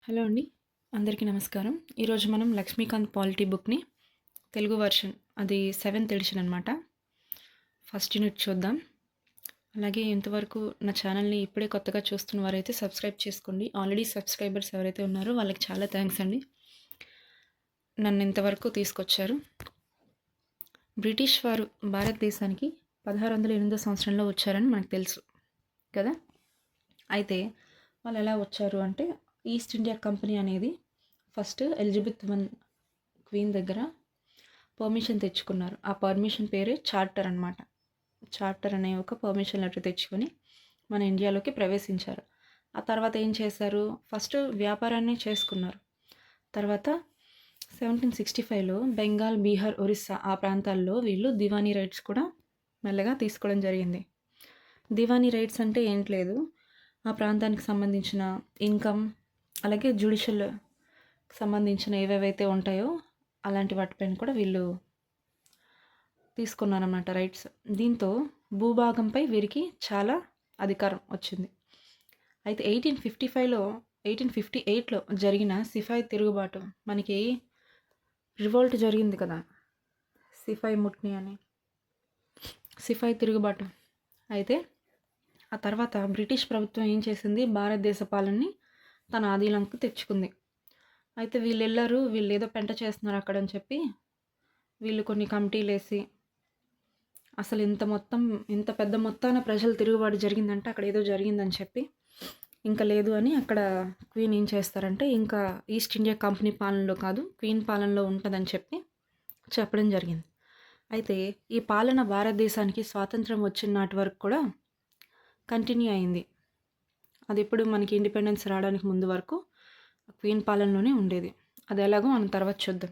Hello అండి. అందరికీ నమస్కారం. ఈరోజు మనం లక్ష్మీకాంత్ పాలిటీ బుక్‌ని తెలుగు వర్షన్ అది సెవెంత్ ఎడిషన్ అనమాట. ఫస్ట్ యూనిట్ చూద్దాం. అలాగే ఇంతవరకు నా ఛానల్‌ని ఇప్పుడే కొత్తగా చూస్తున్న వారైతే సబ్స్క్రైబ్ చేసుకోండి. ఆల్రెడీ సబ్స్క్రైబర్స్ ఎవరైతే ఉన్నారో వాళ్ళకి చాలా థ్యాంక్స్ అండి. నన్ను ఇంతవరకు తీసుకొచ్చారు. బ్రిటిష్ వారు భారతదేశానికి 1608 సంవత్సరంలో వచ్చారని మనకు తెలుసు కదా! అయితే వాళ్ళు ఎలా వచ్చారు అంటే ఈస్ట్ ఇండియా కంపెనీ అనేది ఫస్ట్ ఎలిజబెత్ వన్ క్వీన్ దగ్గర పర్మిషన్ తెచ్చుకున్నారు. ఆ పర్మిషన్ పేరే చార్టర్ అనమాట. చార్టర్ అనే ఒక పర్మిషన్ లెటర్ తెచ్చుకొని మన ఇండియాలోకి ప్రవేశించారు. ఆ తర్వాత ఏం చేశారు, ఫస్ట్ వ్యాపారాన్ని చేసుకున్నారు. తర్వాత 1765లో బెంగాల్, బీహార్, ఒరిస్సా ఆ ప్రాంతాల్లో వీళ్ళు దివానీ రైట్స్ కూడా మెల్లగా తీసుకోవడం జరిగింది. దివానీ రైట్స్ అంటే ఏంటి లేదు, ఆ ప్రాంతానికి సంబంధించిన ఇన్కమ్ అలాగే జ్యుడిషియల్ సంబంధించిన ఏవేవైతే ఉంటాయో అలాంటి వాటిపైన కూడా వీళ్ళు తీసుకున్నారన్నమాట రైట్స్. దీంతో భూభాగంపై వీరికి చాలా అధికారం వచ్చింది. అయితే 1858లో జరిగిన సిపాయి తిరుగుబాటు, మనకి రివోల్ట్ జరిగింది కదా, సిపాయి ముట్ని అని సిపాయి తిరుగుబాటు. అయితే ఆ తర్వాత బ్రిటిష్ ప్రభుత్వం ఏం చేసింది, భారతదేశ పాలనని తన ఆధీనంకు తెచ్చుకుంది. అయితే వీళ్ళు వెళ్ళారు, వీళ్ళు ఏదో పెంట చేస్తున్నారు అక్కడ అని చెప్పి వీళ్ళు కొన్ని కమిటీలు వేసి అసలు ఇంత పెద్ద మొత్తాన ప్రజలు తిరుగుబాటు జరిగిందంటే అక్కడ ఏదో జరిగిందని చెప్పి ఇంకా లేదు అని అక్కడ క్వీన్ ఏం చేస్తారంటే ఇంకా ఈస్ట్ ఇండియా కంపెనీ పాలనలో కాదు క్వీన్ పాలనలో ఉంటుందని చెప్పి చెప్పడం జరిగింది. అయితే ఈ పాలన భారతదేశానికి స్వాతంత్రం వచ్చిన నాటి వరకు కూడా కంటిన్యూ అయింది. అది ఎప్పుడు మనకి ఇండిపెండెన్స్ రావడానికి ముందు వరకు క్వీన్ పాలనలోనే ఉండేది. అది ఎలాగో మనం తర్వాత చూద్దాం.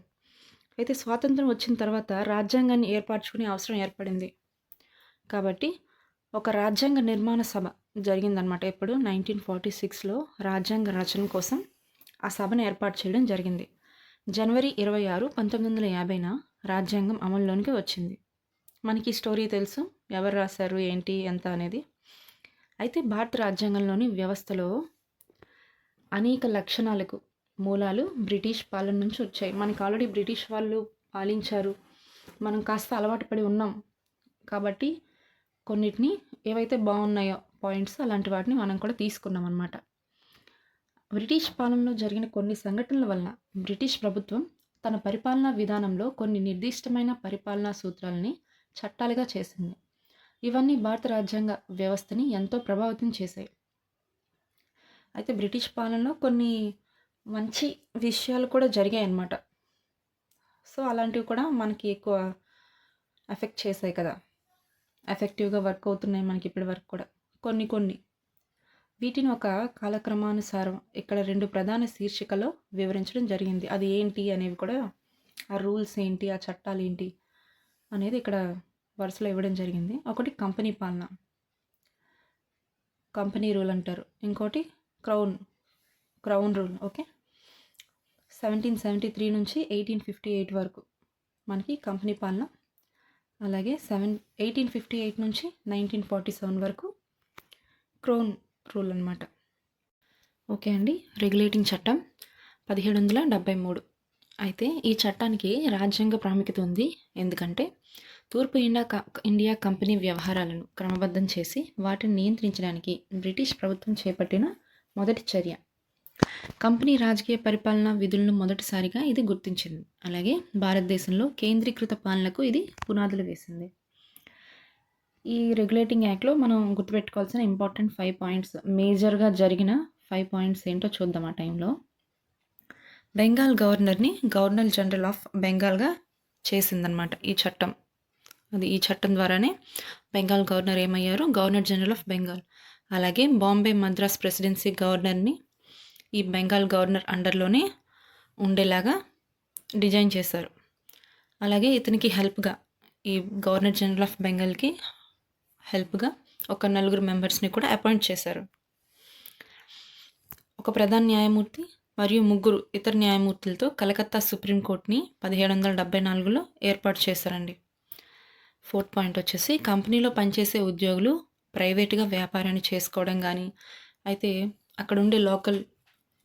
అయితే స్వాతంత్రం వచ్చిన తర్వాత రాజ్యాంగాన్ని ఏర్పరచుకునే అవసరం ఏర్పడింది. కాబట్టి ఒక రాజ్యాంగ నిర్మాణ సభ జరిగిందనమాట. ఎప్పుడు 1946లో రాజ్యాంగ రచన కోసం ఆ సభను ఏర్పాటు చేయడం జరిగింది. జనవరి 26, 1950న రాజ్యాంగం అమల్లోనికి వచ్చింది. మనకి స్టోరీ తెలుసు, ఎవరు రాశారు ఏంటి ఎంత అనేది. అయితే భారత రాజ్యాంగంలోని వ్యవస్థలో అనేక లక్షణాలకు మూలాలు బ్రిటిష్ పాలన నుంచి వచ్చాయి. మనకి ఆల్రెడీ బ్రిటిష్ వాళ్ళు పాలించారు, మనం కాస్త అలవాటు పడి ఉన్నాం కాబట్టి కొన్నిటిని ఏవైతే బాగున్నాయో పాయింట్స్ అలాంటి వాటిని మనం కూడా తీసుకున్నాం అన్నమాట. బ్రిటిష్ పాలనలో జరిగిన కొన్ని సంఘటనల వలన బ్రిటిష్ ప్రభుత్వం తన పరిపాలనా విధానంలో కొన్ని నిర్దిష్టమైన పరిపాలనా సూత్రాలని చట్టాలుగా చేసింది. ఇవన్నీ భారత రాజ్యాంగ వ్యవస్థని ఎంతో ప్రభావితం చేశాయి. అయితే బ్రిటిష్ పాలనలో కొన్ని మంచి విషయాలు కూడా జరిగాయి అన్నమాట. సో అలాంటివి కూడా మనకి ఎక్కువ ఎఫెక్ట్ చేశాయి కదా, ఎఫెక్టివ్గా వర్క్ అవుతున్నాయి మనకి ఇప్పటి వరకు కూడా కొన్ని వీటిని ఒక కాలక్రమానుసారం ఇక్కడ 2 ప్రధాన శీర్షికలో వివరించడం జరిగింది. అది ఏంటి అనేవి కూడా, ఆ రూల్స్ ఏంటి, ఆ చట్టాలు ఏంటి అనేది ఇక్కడ వరుసలో ఇవ్వడం జరిగింది. ఒకటి కంపెనీ పాలన, కంపెనీ రూల్ అంటారు. ఇంకోటి క్రౌన్ రూల్. ఓకే, 1773 నుంచి 1858 వరకు మనకి కంపెనీ పాలన. అలాగే 1858 నుంచి 1947 వరకు క్రౌన్ రూల్ అనమాట. ఓకే అండి. రెగ్యులేటింగ్ చట్టం 1773. అయితే ఈ చట్టానికి రాజ్యాంగ ప్రాముఖ్యత ఉంది. ఎందుకంటే తూర్పు ఇండియా కంపెనీ వ్యవహారాలను క్రమబద్ధం చేసి వాటిని నియంత్రించడానికి బ్రిటిష్ ప్రభుత్వం చేపట్టిన మొదటి చర్య. కంపెనీ రాజకీయ పరిపాలనా విధులను మొదటిసారిగా ఇది గుర్తించింది. అలాగే భారతదేశంలో కేంద్రీకృత పాలనకు ఇది పునాదులు వేసింది. ఈ రెగ్యులేటింగ్ యాక్ట్లో మనం గుర్తుపెట్టుకోవాల్సిన ఇంపార్టెంట్ 5 పాయింట్స్, మేజర్గా జరిగిన 5 పాయింట్స్ ఏంటో చూద్దాం. ఆ టైంలో బెంగాల్ గవర్నర్ని గవర్నర్ జనరల్ ఆఫ్ బెంగాల్గా చేసిందనమాట ఈ చట్టం. ఈ చట్టం ద్వారానే బెంగాల్ గవర్నర్ ఏమయ్యారు, గవర్నర్ జనరల్ ఆఫ్ బెంగాల్. అలాగే బాంబే మద్రాస్ ప్రెసిడెన్సీ గవర్నర్ని ఈ బెంగాల్ గవర్నర్ అండర్లోనే ఉండేలాగా డిజైన్ చేశారు. అలాగే ఇతనికి హెల్ప్గా, ఈ గవర్నర్ జనరల్ ఆఫ్ బెంగాల్కి హెల్ప్గా ఒక 4 మెంబర్స్ని కూడా అపాయింట్ చేశారు. ఒక ప్రధాన న్యాయమూర్తి మరియు 3 ఇతర న్యాయమూర్తులతో కలకత్తా సుప్రీంకోర్టుని 1774లో ఏర్పాటు చేశారండి. 4th పాయింట్ వచ్చేసి కంపెనీలో పనిచేసే ఉద్యోగులు ప్రైవేటుగా వ్యాపారాన్ని చేసుకోవడం కానీ, అయితే అక్కడ ఉండే లోకల్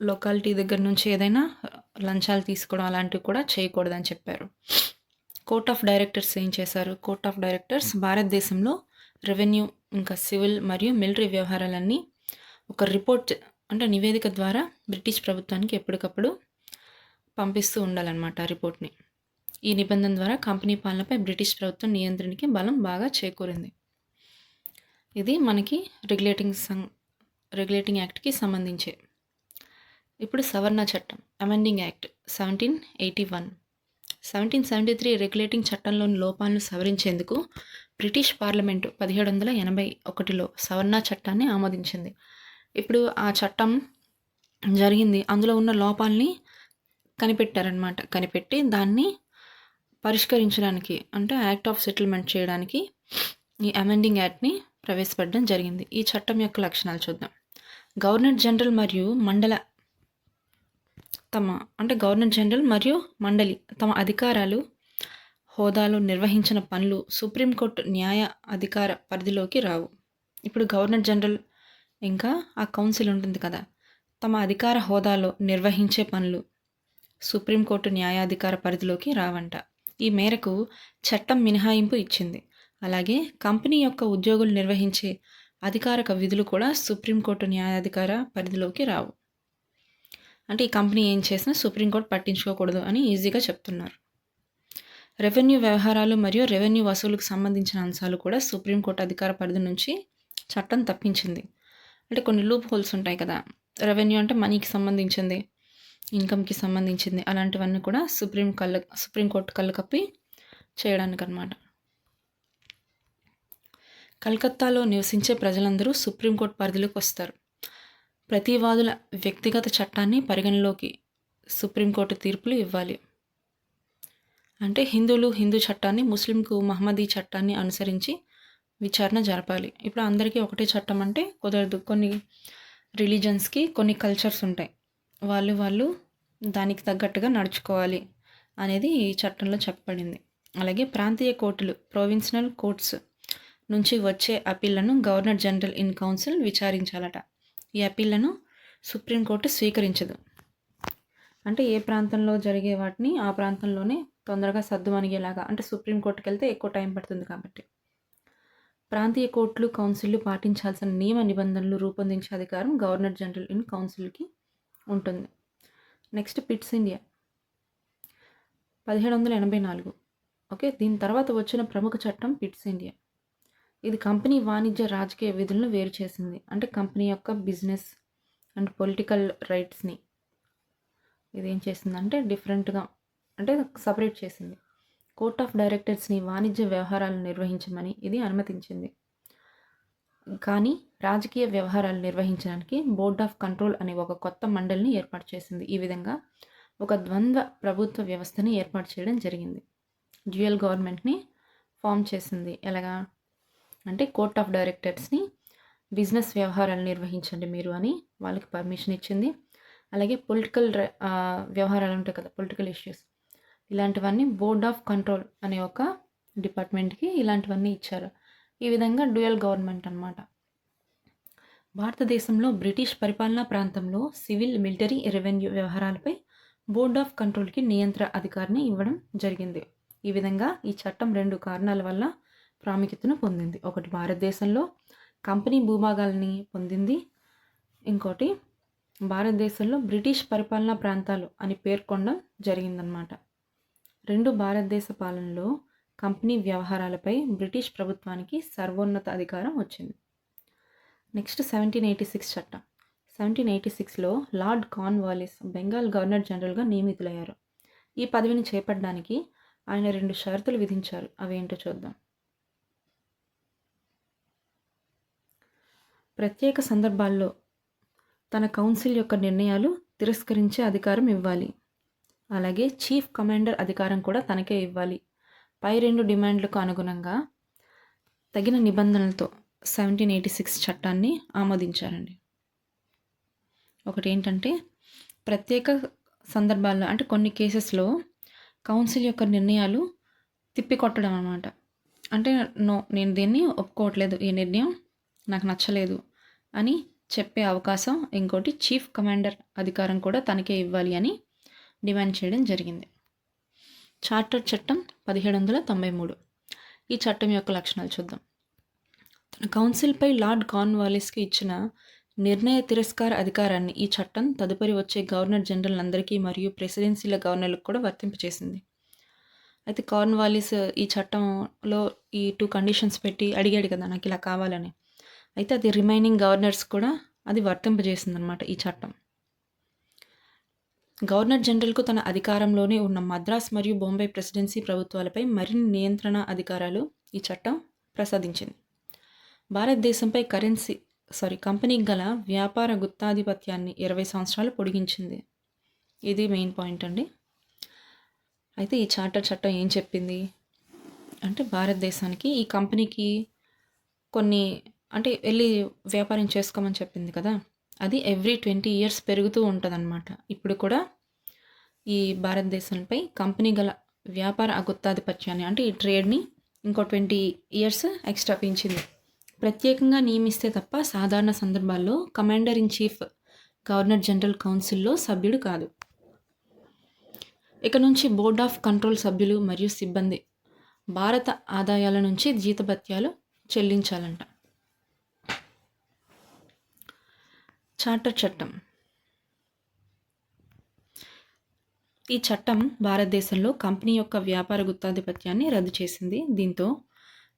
లొకాలిటీ దగ్గర నుంచి ఏదైనా లంచాలు తీసుకోవడం అలాంటివి కూడా చేయకూడదని చెప్పారు. కోర్ట్ ఆఫ్ డైరెక్టర్స్ ఏం చేశారు? కోర్ట్ ఆఫ్ డైరెక్టర్స్ భారతదేశంలో రెవెన్యూ, ఇంకా సివిల్ మరియు మిలిటరీ వ్యవహారాలన్నీ ఒక రిపోర్ట్ అంటే నివేదిక ద్వారా బ్రిటిష్ ప్రభుత్వానికి ఎప్పటికప్పుడు పంపిస్తూ ఉండాలన్నమాట ఆ రిపోర్ట్ని. ఈ నిబంధన ద్వారా కంపెనీ పాలనపై బ్రిటిష్ ప్రభుత్వం నియంత్రణకి బలం బాగా చేకూరింది. ఇది మనకి రెగ్యులేటింగ్ యాక్ట్కి సంబంధించి. ఇప్పుడు సవరణ చట్టం, అమెండింగ్ యాక్ట్ 1781. 1773 రెగ్యులేటింగ్ చట్టంలోని లోపాలను సవరించేందుకు బ్రిటిష్ పార్లమెంటు 1781లో సవరణ చట్టాన్ని ఆమోదించింది. ఇప్పుడు ఆ చట్టం జరిగింది, అందులో ఉన్న లోపాలని కనిపెట్టారనమాట. కనిపెట్టి దాన్ని పరిష్కరించడానికి అంటే యాక్ట్ ఆఫ్ సెటిల్మెంట్ చేయడానికి ఈ అమెండింగ్ యాక్ట్ని ప్రవేశపెట్టడం జరిగింది. ఈ చట్టం యొక్క లక్షణాలు చూద్దాం. గవర్నర్ జనరల్ మరియు మండలి తమ అధికారాలు, హోదాలో నిర్వహించిన పనులు సుప్రీంకోర్టు న్యాయ అధికార పరిధిలోకి రావు. ఇప్పుడు గవర్నర్ జనరల్ ఇంకా ఆ కౌన్సిల్ ఉంటుంది కదా, తమ అధికార హోదాలో నిర్వహించే పనులు సుప్రీంకోర్టు న్యాయాధికార పరిధిలోకి రావంట. ఈ మేరకు చట్టం మినహాయింపు ఇచ్చింది. అలాగే కంపెనీ యొక్క ఉద్యోగులు నిర్వహించే అధికారిక విధులు కూడా సుప్రీంకోర్టు న్యాయాధికార పరిధిలోకి రావు. అంటే ఈ కంపెనీ ఏం చేసినా సుప్రీంకోర్టు పట్టించుకోకూడదు అని ఈజీగా చెప్తున్నారు. రెవెన్యూ వ్యవహారాలు మరియు రెవెన్యూ వసూలుకు సంబంధించిన అంశాలు కూడా సుప్రీంకోర్టు అధికార పరిధి నుంచి చట్టం తప్పించింది. అంటే కొన్ని లూప్ హోల్స్ ఉంటాయి కదా, రెవెన్యూ అంటే మనీకి సంబంధించింది, ఇన్కమ్కి సంబంధించింది, అలాంటివన్నీ కూడా సుప్రీంకోర్టు కళ్ళు కప్పి చేయడానికి అన్నమాట. కలకత్తాలో నివసించే ప్రజలందరూ సుప్రీంకోర్టు పరిధిలోకి వస్తారు. ప్రతివాదుల వ్యక్తిగత చట్టాన్ని పరిగణలోకి సుప్రీంకోర్టు తీర్పులు ఇవ్వాలి. అంటే హిందువులు హిందూ చట్టాన్ని, ముస్లింకు మహమ్మదీ చట్టాన్ని అనుసరించి విచారణ జరపాలి. ఇప్పుడు అందరికీ ఒకటే చట్టం అంటే కుదరదు. కొన్ని రిలీజన్స్కి కొన్ని కల్చర్స్ ఉంటాయి, వాళ్ళు దానికి తగ్గట్టుగా నడుచుకోవాలి అనేది ఈ చట్టంలో చెప్పబడింది. అలాగే ప్రాంతీయ కోర్టులు, ప్రొవిన్షనల్ కోర్ట్స్ నుంచి వచ్చే అప్పీళ్లను గవర్నర్ జనరల్ ఇన్ కౌన్సిల్ విచారించాలట. ఈ అప్పీళ్లను సుప్రీంకోర్టు స్వీకరించదు. అంటే ఏ ప్రాంతంలో జరిగే వాటిని ఆ ప్రాంతంలోనే తొందరగా సద్దుమణిగేలాగా, అంటే సుప్రీంకోర్టుకి వెళ్తే ఎక్కువ టైం పడుతుంది కాబట్టి ప్రాంతీయ కోర్టులు, కౌన్సిల్లు పాటించాల్సిన నియమ నిబంధనలు రూపొందించే అధికారం గవర్నర్ జనరల్ ఇన్ కౌన్సిల్కి ఉంటుంది. Next pits India 1784. ఓకే, దీని తర్వాత వచ్చిన ప్రముఖ చట్టం పిట్స్ ఇండియా. ఇది కంపెనీ వాణిజ్య రాజకీయ విధులను వేరు చేసింది. అంటే కంపెనీ యొక్క బిజినెస్ అండ్ పొలిటికల్ రైట్స్ని ఇది ఏం చేసిందంటే డిఫరెంట్గా అంటే సపరేట్ చేసింది. కోర్ట్ ఆఫ్ డైరెక్టర్స్ని వాణిజ్య వ్యవహారాలను నిర్వహించమని ఇది అనుమతించింది. కానీ రాజకీయ వ్యవహారాలు నిర్వహించడానికి బోర్డ్ ఆఫ్ కంట్రోల్ అనే ఒక కొత్త మండలిని ఏర్పాటు చేసింది. ఈ విధంగా ఒక ద్వంద్వ ప్రభుత్వ వ్యవస్థని ఏర్పాటు చేయడం జరిగింది. డ్యూయల్ గవర్నమెంట్ని ఫామ్ చేసింది. ఎలాగా అంటే కోర్ట్ ఆఫ్ డైరెక్టర్స్ని బిజినెస్ వ్యవహారాలు నిర్వహించండి మీరు అని వాళ్ళకి పర్మిషన్ ఇచ్చింది. అలాగే పొలిటికల్ వ్యవహారాలు ఉంటాయి కదా, పొలిటికల్ ఇష్యూస్, ఇలాంటివన్నీ బోర్డ్ ఆఫ్ కంట్రోల్ అనే ఒక డిపార్ట్మెంట్కి ఇలాంటివన్నీ ఇచ్చారు. ఈ విధంగా డ్యూయల్ గవర్నమెంట్ అన్నమాట. భారతదేశంలో బ్రిటిష్ పరిపాలనా ప్రాంతంలో సివిల్, మిలిటరీ, రెవెన్యూ వ్యవహారాలపై బోర్డ్ ఆఫ్ కంట్రోల్కి నియంత్రణ అధికారిని ఇవ్వడం జరిగింది. ఈ విధంగా ఈ చట్టం 2 కారణాల వల్ల ప్రాముఖ్యతను పొందింది. ఒకటి భారతదేశంలో కంపెనీ భూభాగాలని పొందింది, ఇంకోటి భారతదేశంలో బ్రిటిష్ పరిపాలనా ప్రాంతాలు అని పేర్కొనడం జరిగిందనమాట. 2 భారతదేశ పాలనలో కంపెనీ వ్యవహారాలపై బ్రిటిష్ ప్రభుత్వానికి సర్వోన్నత అధికారం వచ్చింది. నెక్స్ట్ 1786 చట్టం. 1786లో లార్డ్ కార్న్వాలిస్ బెంగాల్ గవర్నర్ జనరల్గా నియమితులయ్యారు. ఈ పదవిని చేపట్టడానికి ఆయన 2 షరతులు విధించారు. అవేంటో చూద్దాం. ప్రత్యేక సందర్భాల్లో తన కౌన్సిల్ యొక్క నిర్ణయాలు తిరస్కరించే అధికారం ఇవ్వాలి. అలాగే చీఫ్ కమాండర్ అధికారం కూడా తనకే ఇవ్వాలి. పై 2 డిమాండ్లకు అనుగుణంగా తగిన నిబంధనలతో 1786 చట్టాన్ని ఆమోదించారండి. ఒకటి ఏంటంటే ప్రత్యేక సందర్భాల్లో అంటే కొన్ని కేసెస్లో కౌన్సిల్ యొక్క నిర్ణయాలు తిప్పికొట్టడం అన్నమాట. అంటే నేను దీన్ని ఒప్పుకోవట్లేదు, ఈ నిర్ణయం నాకు నచ్చలేదు అని చెప్పే అవకాశం, ఇంకోటి చీఫ్ కమాండర్ అధికారం కూడా తనకే ఇవ్వాలి అని డిమాండ్ చేయడం జరిగింది. చార్టర్ చట్టం 1793. ఈ చట్టం యొక్క లక్షణాలు చూద్దాం. కౌన్సిల్పై లార్డ్ కార్న్వాలిస్కి ఇచ్చిన నిర్ణయ తిరస్కార అధికారాన్ని ఈ చట్టం తదుపరి వచ్చే గవర్నర్ జనరల్ అందరికీ మరియు ప్రెసిడెన్సీల గవర్నర్లకు కూడా వర్తింపచేసింది. అయితే కార్న్వాలిస్ ఈ చట్టంలో ఈ 2 కండిషన్స్ పెట్టి అడిగాడు కదా, నాకు ఇలా కావాలని. అయితే అది రిమైనింగ్ గవర్నర్స్ కూడా అది వర్తింపజేసింది అనమాట ఈ చట్టం. గవర్నర్ జనరల్కు తన అధికారంలోనే ఉన్న మద్రాస్ మరియు బొంబాయి ప్రెసిడెన్సీ ప్రభుత్వాలపై మరిన్ని నియంత్రణ అధికారాలు ఈ చట్టం ప్రసాదించింది. భారతదేశంపై కంపెనీకి గల వ్యాపార గుత్తాధిపత్యాన్ని 20 సంవత్సరాలు పొడిగించింది. ఇది మెయిన్ పాయింట్ అండి. అయితే ఈ చార్టర్ చట్టం ఏం చెప్పింది అంటే, భారతదేశానికి ఈ కంపెనీకి కొన్ని అంటే వెళ్ళి వ్యాపారం చేసుకోమని చెప్పింది కదా, అది ఎవ్రీ 20 years పెరుగుతూ ఉంటుందన్నమాట. ఇప్పుడు కూడా ఈ భారతదేశంపై కంపెనీ గల వ్యాపార గుత్తాధిపత్యాన్ని అంటే ఈ ట్రేడ్ని ఇంకో 20 years ఎక్స్ట్రా పెంచింది. ప్రత్యేకంగా నియమిస్తే తప్ప సాధారణ సందర్భాల్లో commander in chief governor general కౌన్సిల్లో సభ్యుడు కాదు. ఇక నుంచి బోర్డ్ ఆఫ్ కంట్రోల్ సభ్యులు మరియు సిబ్బంది భారత ఆదాయాల నుంచి జీతభత్యాలు చెల్లించాలంట. చార్టర్ చట్టం. ఈ చట్టం భారతదేశంలో కంపెనీ యొక్క వ్యాపార గుత్తాధిపత్యాన్ని రద్దు చేసింది. దీంతో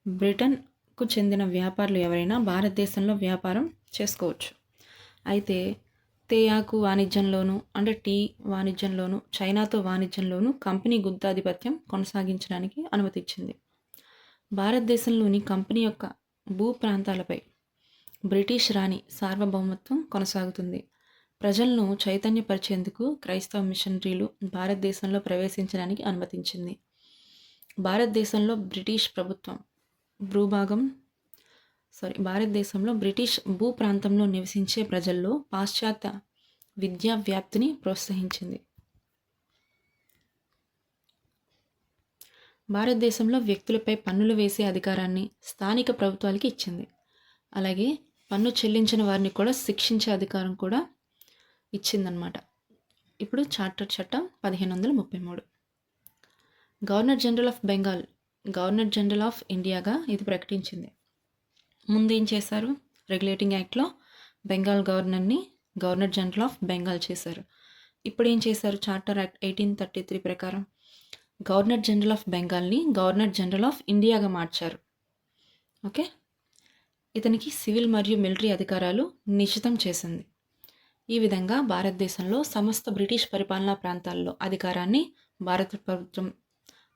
బ్రిటన్కు చెందిన వ్యాపారులు ఎవరైనా భారతదేశంలో వ్యాపారం చేసుకోవచ్చు. అయితే తేయాకు వాణిజ్యంలోనూ అంటే టీ వాణిజ్యంలోనూ చైనాతో వాణిజ్యంలోనూ కంపెనీ గుత్తాధిపత్యం కొనసాగించడానికి అనుమతి ఇచ్చింది. భారతదేశంలోని కంపెనీ యొక్క భూ ప్రాంతాలపై బ్రిటిష్ రాణి సార్వభౌమత్వం కొనసాగుతుంది. ప్రజలను చైతన్యపరిచేందుకు క్రైస్తవ మిషనరీలు భారతదేశంలో ప్రవేశించడానికి అనుమతించింది. భారతదేశంలో బ్రిటిష్ భూ ప్రాంతంలో నివసించే ప్రజల్లో పాశ్చాత్య విద్యా వ్యాప్తిని ప్రోత్సహించింది. భారతదేశంలో వ్యక్తులపై పన్నులు వేసే అధికారాన్ని స్థానిక ప్రభుత్వాలకి ఇచ్చింది. అలాగే పన్ను చెల్లించిన వారిని కూడా శిక్షించే అధికారం కూడా ఇచ్చిందనమాట. ఇప్పుడు చార్టర్ చట్టం 1533. Governor general of Bengal governor general of ఇండియాగా ఇది ప్రకటించింది. ముందేం చేశారు, రెగ్యులేటింగ్ యాక్ట్లో బెంగాల్ గవర్నర్ని గవర్నర్ జనరల్ ఆఫ్ బెంగాల్ చేశారు. ఇప్పుడు ఏం చేశారు, చార్టర్ యాక్ట్ 1833 ప్రకారం గవర్నర్ జనరల్ ఆఫ్ బెంగాల్ని గవర్నర్ జనరల్ ఆఫ్ ఇండియాగా మార్చారు. ఓకే, ఇతనికి సివిల్ మరియు మిలిటరీ అధికారాలు నిశ్చితం చేసింది. ఈ విధంగా భారతదేశంలో సమస్త బ్రిటిష్ పరిపాలనా ప్రాంతాల్లో అధికారాన్ని భారత ప్రభుత్వం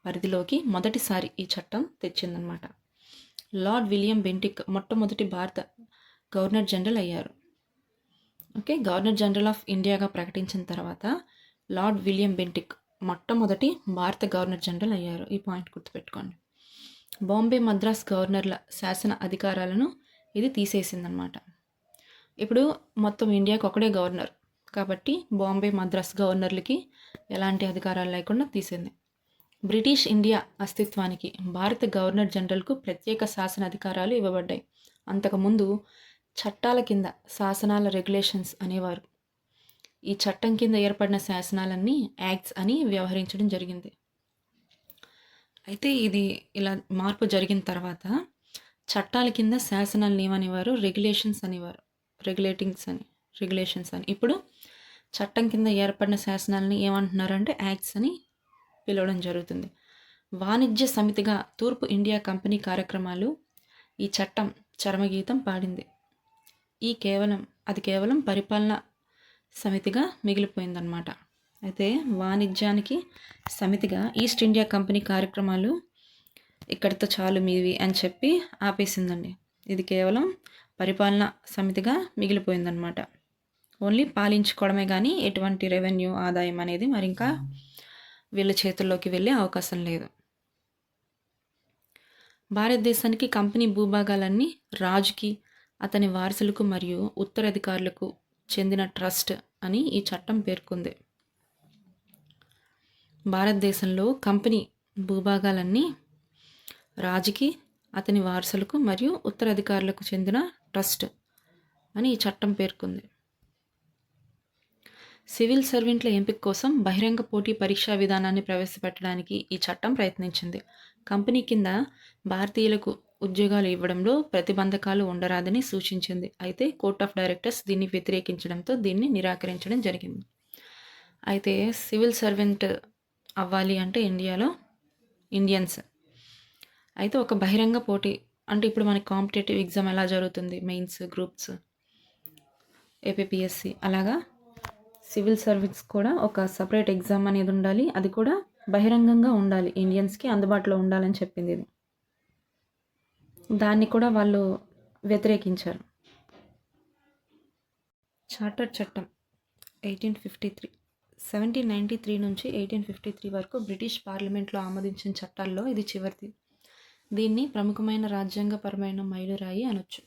పరిధిలోకి మొదటిసారి ఈ చట్టం తెచ్చిందనమాట. లార్డ్ విలియం బెంటిక్ మొట్టమొదటి భారత గవర్నర్ జనరల్ అయ్యారు. ఓకే, గవర్నర్ జనరల్ ఆఫ్ ఇండియాగా ప్రకటించిన తర్వాత లార్డ్ విలియం బెంటిక్ మొట్టమొదటి భారత గవర్నర్ జనరల్ అయ్యారు. ఈ పాయింట్ గుర్తుపెట్టుకోండి. బాంబే మద్రాస్ గవర్నర్ల శాసన అధికారాలను ఇది తీసేసిందనమాట. ఇప్పుడు మొత్తం ఇండియాకి ఒకడే గవర్నర్ కాబట్టి బాంబే మద్రాస్ గవర్నర్లకి ఎలాంటి అధికారాలు లేకుండా తీసింది. బ్రిటిష్ ఇండియా అస్తిత్వానికి భారత గవర్నర్ జనరల్కు ప్రత్యేక శాసన అధికారాలు ఇవ్వబడ్డాయి. అంతకుముందు చట్టాల కింద శాసనాల రెగ్యులేషన్స్ అనేవారు. ఈ చట్టం కింద ఏర్పడిన శాసనాలన్నీ యాక్ట్స్ అని వ్యవహరించడం జరిగింది. అయితే ఇది ఇలా మార్పు జరిగిన తర్వాత చట్టాల కింద శాసనాలను ఏమనేవారు, రెగ్యులేషన్స్ అనేవారు. రెగ్యులేషన్స్ అని. ఇప్పుడు చట్టం కింద ఏర్పడిన శాసనాలని ఏమంటున్నారంటే యాక్ట్స్ అని పిలవడం జరుగుతుంది. వాణిజ్య సమితిగా తూర్పు ఇండియా కంపెనీ కార్యక్రమాలు ఈ చట్టం చరమగీతం పాడింది. అది కేవలం పరిపాలన సమితిగా మిగిలిపోయిందనమాట. అయితే వాణిజ్యానికి సమితిగా ఈస్ట్ ఇండియా కంపెనీ కార్యక్రమాలు ఇక్కడితో చాలు మీవి అని చెప్పి ఆపేసిందండి. ఇది కేవలం పరిపాలన సమితిగా మిగిలిపోయిందనమాట. ఓన్లీ పాలించుకోవడమే కానీ ఎటువంటి రెవెన్యూ ఆదాయం అనేది మరి ఇంకా వీళ్ళ చేతుల్లోకి వెళ్ళే అవకాశం లేదు. భారతదేశానికి కంపెనీ భూభాగాలన్నీ రాజుకి, అతని వారసులకు మరియు ఉత్తరాధికారులకు చెందిన ట్రస్ట్ అని ఈ చట్టం పేర్కొంది. భారతదేశంలో కంపెనీ భూభాగాలన్నీ రాజుకి, అతని వారసులకు మరియు ఉత్తరాధికారులకు చెందిన ట్రస్ట్ అని ఈ చట్టం పేర్కొంది. సివిల్ సర్వెంట్ల ఎంపిక కోసం బహిరంగ పోటీ పరీక్షా విధానాన్ని ప్రవేశపెట్టడానికి ఈ చట్టం ప్రయత్నించింది. కంపెనీ కింద భారతీయులకు ఉద్యోగాలు ఇవ్వడంలో ప్రతిబంధకాలు ఉండరాదని సూచించింది. అయితే కోర్ట్ ఆఫ్ డైరెక్టర్స్ దీన్ని వ్యతిరేకించడంతో దీన్ని నిరాకరించడం జరిగింది. అయితే సివిల్ సర్వెంట్ అవ్వాలి అంటే ఇండియన్స్ అయితే ఒక బహిరంగ పోటీ అంటే ఇప్పుడు మనకి కాంపిటేటివ్ ఎగ్జామ్ ఎలా జరుగుతుంది, మెయిన్స్, గ్రూప్స్, ఏపీపీఎస్సి, అలాగా సివిల్ సర్వీస్ కూడా ఒక సపరేట్ ఎగ్జామ్ అనేది ఉండాలి. అది కూడా బహిరంగంగా ఉండాలి, ఇండియన్స్కి అందుబాటులో ఉండాలని చెప్పింది ఇది. దాన్ని కూడా వాళ్ళు వ్యతిరేకించారు. చార్టర్ చట్టం 1853 1793 నుంచి 1853 వరకు బ్రిటిష్ పార్లమెంట్లో ఆమోదించిన చట్టాల్లో ఇది చివరిది. దీన్ని ప్రముఖమైన రాజ్యాంగపరమైన మైలురాయి అనొచ్చు.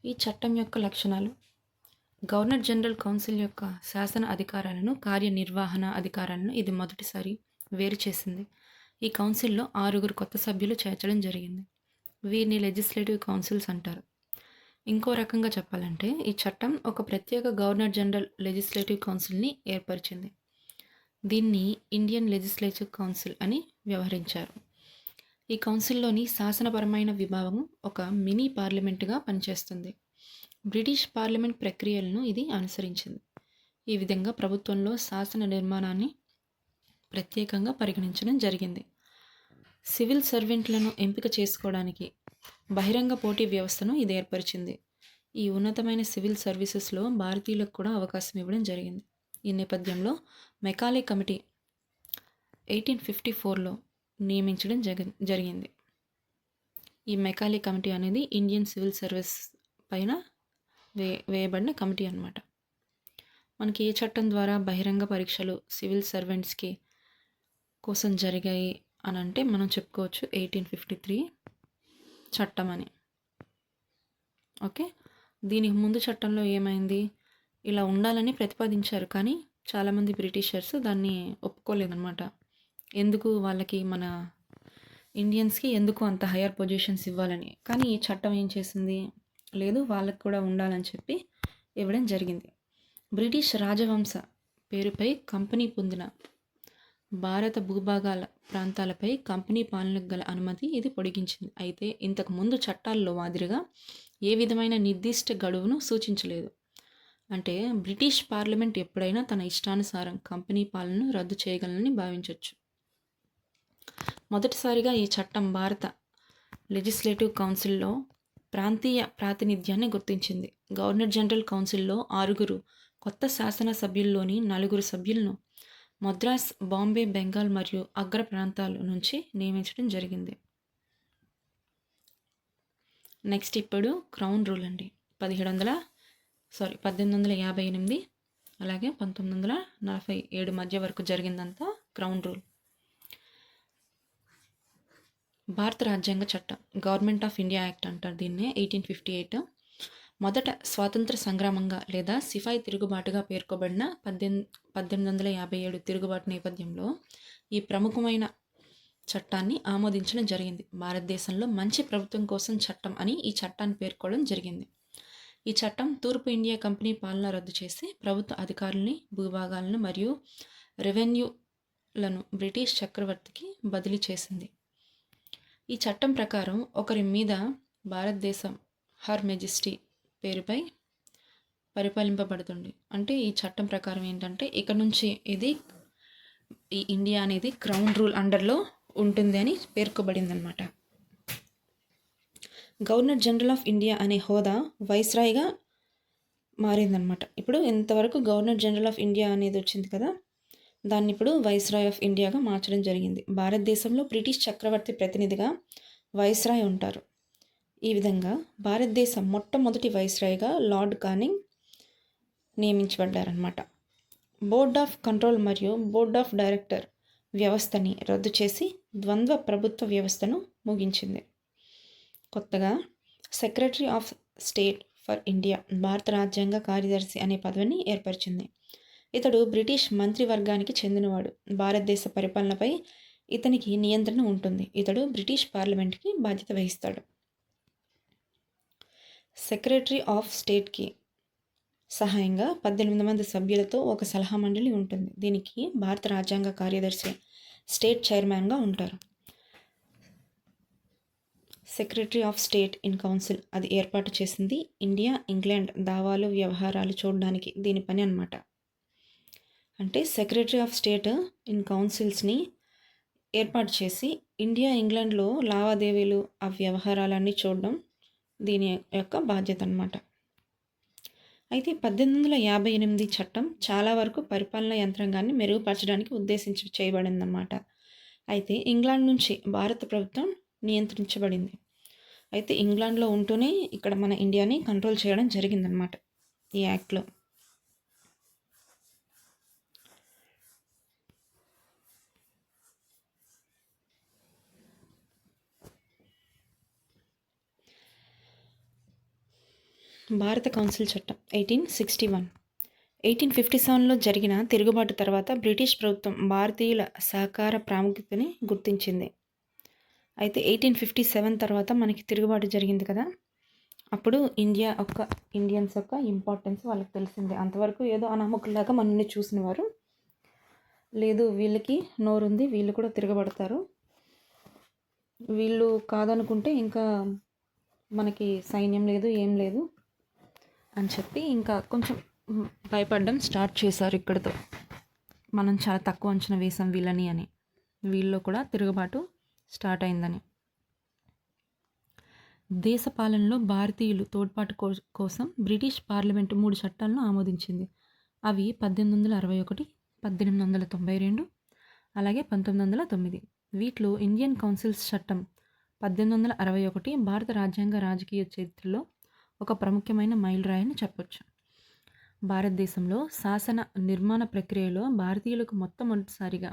ఈ చట్టం యొక్క లక్షణాలు: గవర్నర్ జనరల్ కౌన్సిల్ యొక్క శాసన అధికారాలను, కార్యనిర్వహణ అధికారాలను ఇది మొదటిసారి వేరు చేసింది. ఈ కౌన్సిల్లో 6 కొత్త సభ్యులు చేర్చడం జరిగింది. వీరిని లెజిస్లేటివ్ కౌన్సిల్స్ అంటారు. ఇంకో రకంగా చెప్పాలంటే ఈ చట్టం ఒక ప్రత్యేక గవర్నర్ జనరల్ లెజిస్లేటివ్ కౌన్సిల్ని ఏర్పరిచింది. దీన్ని ఇండియన్ లెజిస్లేటివ్ కౌన్సిల్ అని వ్యవహరించారు. ఈ కౌన్సిల్లోని శాసనపరమైన విభాగం ఒక మినీ పార్లమెంటుగా పనిచేస్తుంది. బ్రిటిష్ పార్లమెంట్ ప్రక్రియలను ఇది అనుసరించింది. ఈ విధంగా ప్రభుత్వంలో శాసన నిర్మాణాన్ని ప్రత్యేకంగా పరిగణించడం జరిగింది. సివిల్ సర్వెంట్లను ఎంపిక చేసుకోవడానికి బహిరంగ పోటీ వ్యవస్థను ఇది ఏర్పరిచింది. ఈ ఉన్నతమైన సివిల్ సర్వీసెస్లో భారతీయులకు కూడా అవకాశం ఇవ్వడం జరిగింది. ఈ నేపథ్యంలో మెకాలే కమిటీ 1854లో నియమించడం జరిగింది. ఈ మెకాలే కమిటీ అనేది ఇండియన్ సివిల్ సర్వీస్ పైన వేయబడిన కమిటీ అన్నమాట. మనకి ఏ చట్టం ద్వారా బహిరంగ పరీక్షలు సివిల్ సర్వెంట్స్కి కోసం జరిగాయి అని అంటే మనం చెప్పుకోవచ్చు 1853 చట్టం అని. ఓకే, దీనికి ముందు చట్టంలో ఏమైంది, ఇలా ఉండాలని ప్రతిపాదించారు, కానీ చాలామంది బ్రిటిషర్స్ దాన్ని ఒప్పుకోలేదన్నమాట. ఎందుకు వాళ్ళకి, మన ఇండియన్స్కి ఎందుకు అంత హయ్యర్ పొజిషన్స్ ఇవ్వాలని. కానీ ఈ చట్టం ఏం చేసింది, లేదు వాళ్ళకి కూడా ఉండాలని చెప్పి ఇవ్వడం జరిగింది. బ్రిటిష్ రాజవంశ పేరుపై కంపెనీ పొందిన భారత భూభాగాల ప్రాంతాలపై కంపెనీ పాలనకు గల అనుమతి ఇది పొడిగించింది. అయితే ఇంతకు ముందు చట్టాల్లో మాదిరిగా ఏ విధమైన నిర్దిష్ట గడువును సూచించలేదు. అంటే బ్రిటిష్ పార్లమెంట్ ఎప్పుడైనా తన ఇష్టానుసారం కంపెనీ పాలనను రద్దు చేయగలనని భావించవచ్చు. మొదటిసారిగా ఈ చట్టం భారత లెజిస్లేటివ్ కౌన్సిల్లో ప్రాంతీయ ప్రాతినిధ్యాన్ని గుర్తించింది. గవర్నర్ జనరల్ కౌన్సిల్లో 6 కొత్త శాసన సభ్యుల్లోని 4 సభ్యులను మద్రాస్, బాంబే, బెంగాల్ మరియు అగ్ర ప్రాంతాల నుంచి నియమించడం జరిగింది. నెక్స్ట్ ఇప్పుడు క్రౌన్ రూల్ అండి. 1858 అలాగే 1947 మధ్య వరకు జరిగిందంతా క్రౌన్ రూల్. భారత రాజ్యాంగ చట్టం, గవర్నమెంట్ ఆఫ్ ఇండియా యాక్ట్ అంటారు దీన్నే, 1858. మొదట స్వాతంత్ర సంగ్రామంగా లేదా సిపాయి తిరుగుబాటుగా పేర్కొబడిన 1857 తిరుగుబాటు నేపథ్యంలో ఈ ప్రముఖమైన చట్టాన్ని ఆమోదించడం జరిగింది. భారతదేశంలో మంచి ప్రభుత్వం కోసం చట్టం అని ఈ చట్టాన్ని పేర్కోవడం జరిగింది. ఈ చట్టం తూర్పు ఇండియా కంపెనీ పాలన రద్దు చేసి ప్రభుత్వ అధికారులని, భూభాగాలను మరియు రెవెన్యూలను బ్రిటిష్ చక్రవర్తికి బదిలీ చేసింది. ఈ చట్టం ప్రకారం ఒకరి మీద భారతదేశం హర్ మెజెస్టీ పేరుపై పరిపాలింపబడుతుంది. అంటే ఈ చట్టం ప్రకారం ఏంటంటే ఇక్కడ నుంచి ఈ ఇండియా అనేది క్రౌన్ రూల్ అండర్లో ఉంటుంది అని పేర్కొబడింది అనమాట. గవర్నర్ జనరల్ ఆఫ్ ఇండియా అనే హోదా వైస్రాయ్గా మారిందనమాట. ఇప్పుడు ఇంతవరకు గవర్నర్ జనరల్ ఆఫ్ ఇండియా అనేది వచ్చింది కదా, దాన్ని ఇప్పుడు వైస్రాయ్ ఆఫ్ ఇండియాగా మార్చడం జరిగింది. భారతదేశంలో బ్రిటిష్ చక్రవర్తి ప్రతినిధిగా వైస్రాయ్ ఉంటారు. ఈ విధంగా భారతదేశం మొట్టమొదటి వైస్రాయ్గా లార్డ్ కానింగ్ నియమించబడ్డారనమాట. బోర్డ్ ఆఫ్ కంట్రోల్ మరియు బోర్డ్ ఆఫ్ డైరెక్టర్ వ్యవస్థని రద్దు చేసి ద్వంద్వ ప్రభుత్వ వ్యవస్థను ముగించింది. కొత్తగా secretary of state for India, భారత రాజ్యాంగ కార్యదర్శి అనే పదవిని ఏర్పరిచింది. ఇతడు బ్రిటిష్ మంత్రివర్గానికి చెందినవాడు. భారతదేశ పరిపాలనపై ఇతనికి నియంత్రణ ఉంటుంది. ఇతడు బ్రిటిష్ పార్లమెంట్కి బాధ్యత వహిస్తాడు. సెక్రటరీ ఆఫ్ స్టేట్కి సహాయంగా 18 మంది సభ్యులతో ఒక సలహా మండలి ఉంటుంది. దీనికి భారత రాజ్యాంగ కార్యదర్శి స్టేట్ చైర్మన్గా ఉంటారు. Secretary of state in council అది ఏర్పాటు చేసింది ఇండియా ఇంగ్లాండ్ దావాలు వ్యవహారాలు చూడడానికి దీని పని అన్నమాట. అంటే సెక్రటరీ ఆఫ్ స్టేట్ ఇన్ కౌన్సిల్స్ని ఏర్పాటు చేసి ఇండియా ఇంగ్లాండ్లో లావాదేవీలు ఆ వ్యవహారాలన్నీ చూడడం దీని యొక్క బాధ్యత అన్నమాట. అయితే 1858 చట్టం చాలా వరకు పరిపాలనా యంత్రాంగాన్ని మెరుగుపరచడానికి ఉద్దేశించి చేయబడిందన్నమాట. అయితే ఇంగ్లాండ్ నుంచి భారత ప్రభుత్వం నియంత్రించబడింది. అయితే ఇంగ్లాండ్లో ఉంటూనే ఇక్కడ మన ఇండియాని కంట్రోల్ చేయడం జరిగిందనమాట ఈ యాక్ట్లో. భారత కౌన్సిల్ చట్టం 1861. 1857లో జరిగిన తిరుగుబాటు తర్వాత బ్రిటిష్ ప్రభుత్వం భారతీయుల సహకార ప్రాముఖ్యతని గుర్తించింది. అయితే 1857 తర్వాత మనకి తిరుగుబాటు జరిగింది కదా, అప్పుడు ఇండియన్స్ యొక్క ఇంపార్టెన్స్ వాళ్ళకి తెలిసిందే. అంతవరకు ఏదో అనామకుల్లాగా మనల్ని చూసిన వారు, లేదు వీళ్ళకి నోరుంది, వీళ్ళు కూడా తిరగబడతారు, వీళ్ళు కాదనుకుంటే ఇంకా మనకి సైన్యం లేదు, ఏం లేదు అని చెప్పి ఇంకా కొంచెం భయపడడం స్టార్ట్ చేశారు. ఇక్కడితో మనం చాలా తక్కువ అంచనా వేసాం వీళ్ళని అని, వీళ్ళలో కూడా తిరుగుబాటు స్టార్ట్ అయిందని. దేశ పాలనలో భారతీయులు తోడ్పాటు కోసం బ్రిటిష్ పార్లమెంటు 3 చట్టాలను ఆమోదించింది. అవి 1861, 1892, అలాగే 1909. వీటిలో ఇండియన్ కౌన్సిల్స్ చట్టం 1861 భారత రాజ్యాంగ రాజకీయ చరిత్రలో ఒక ప్రముఖమైన మైలురాయని చెప్పొచ్చు. భారతదేశంలో శాసన నిర్మాణ ప్రక్రియలో భారతీయులకు మొట్టమొదటిసారిగా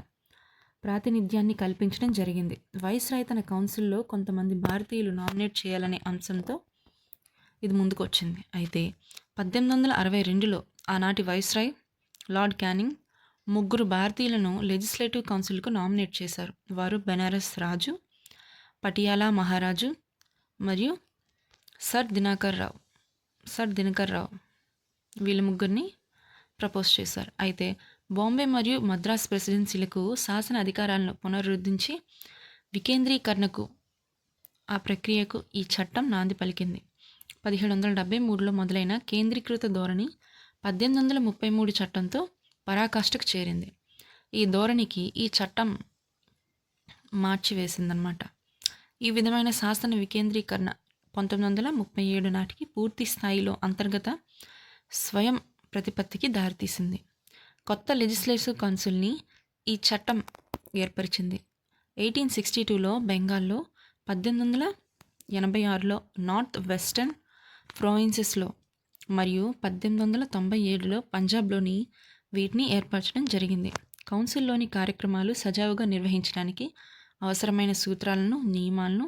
ప్రాతినిధ్యాన్ని కల్పించడం జరిగింది. వైస్రాయ్ తన కౌన్సిల్లో కొంతమంది భారతీయులు నామినేట్ చేయాలనే అంశంతో ఇది ముందుకు వచ్చింది. అయితే 1862లో ఆనాటి వైస్రాయ్ లార్డ్ క్యానింగ్ 3 భారతీయులను లెజిస్లేటివ్ కౌన్సిల్కు నామినేట్ చేశారు. వారు బెనారస్ రాజు, పటియాలా మహారాజు మరియు సర్ దినకర్ రావు వీళ్ళ ముగ్గురిని ప్రపోజ్ చేశారు. అయితే బాంబే మరియు మద్రాస్ ప్రెసిడెన్సీలకు శాసన అధికారాలను పునరుద్ధరించి వికేంద్రీకరణకు ఆ ప్రక్రియకు ఈ చట్టం నాంది పలికింది. 1773లో మొదలైన కేంద్రీకృత ధోరణి 1833 చట్టంతో పరాకాష్ఠకు చేరింది. ఈ ధోరణికి ఈ చట్టం మార్చివేసిందనమాట. ఈ విధమైన శాసన వికేంద్రీకరణ 1937 నాటికి పూర్తి స్థాయిలో అంతర్గత స్వయం ప్రతిపత్తికి దారితీసింది. కొత్త లెజిస్లేటివ్ కౌన్సిల్ని ఈ చట్టం ఏర్పరిచింది. 1862లో బెంగాల్లో, 1886లో నార్త్ వెస్టర్న్ ప్రావిన్సెస్లో మరియు 1897లో పంజాబ్లోని వీటిని ఏర్పరచడం జరిగింది. కౌన్సిల్లోని కార్యక్రమాలు సజావుగా నిర్వహించడానికి అవసరమైన సూత్రాలను, నియమాలను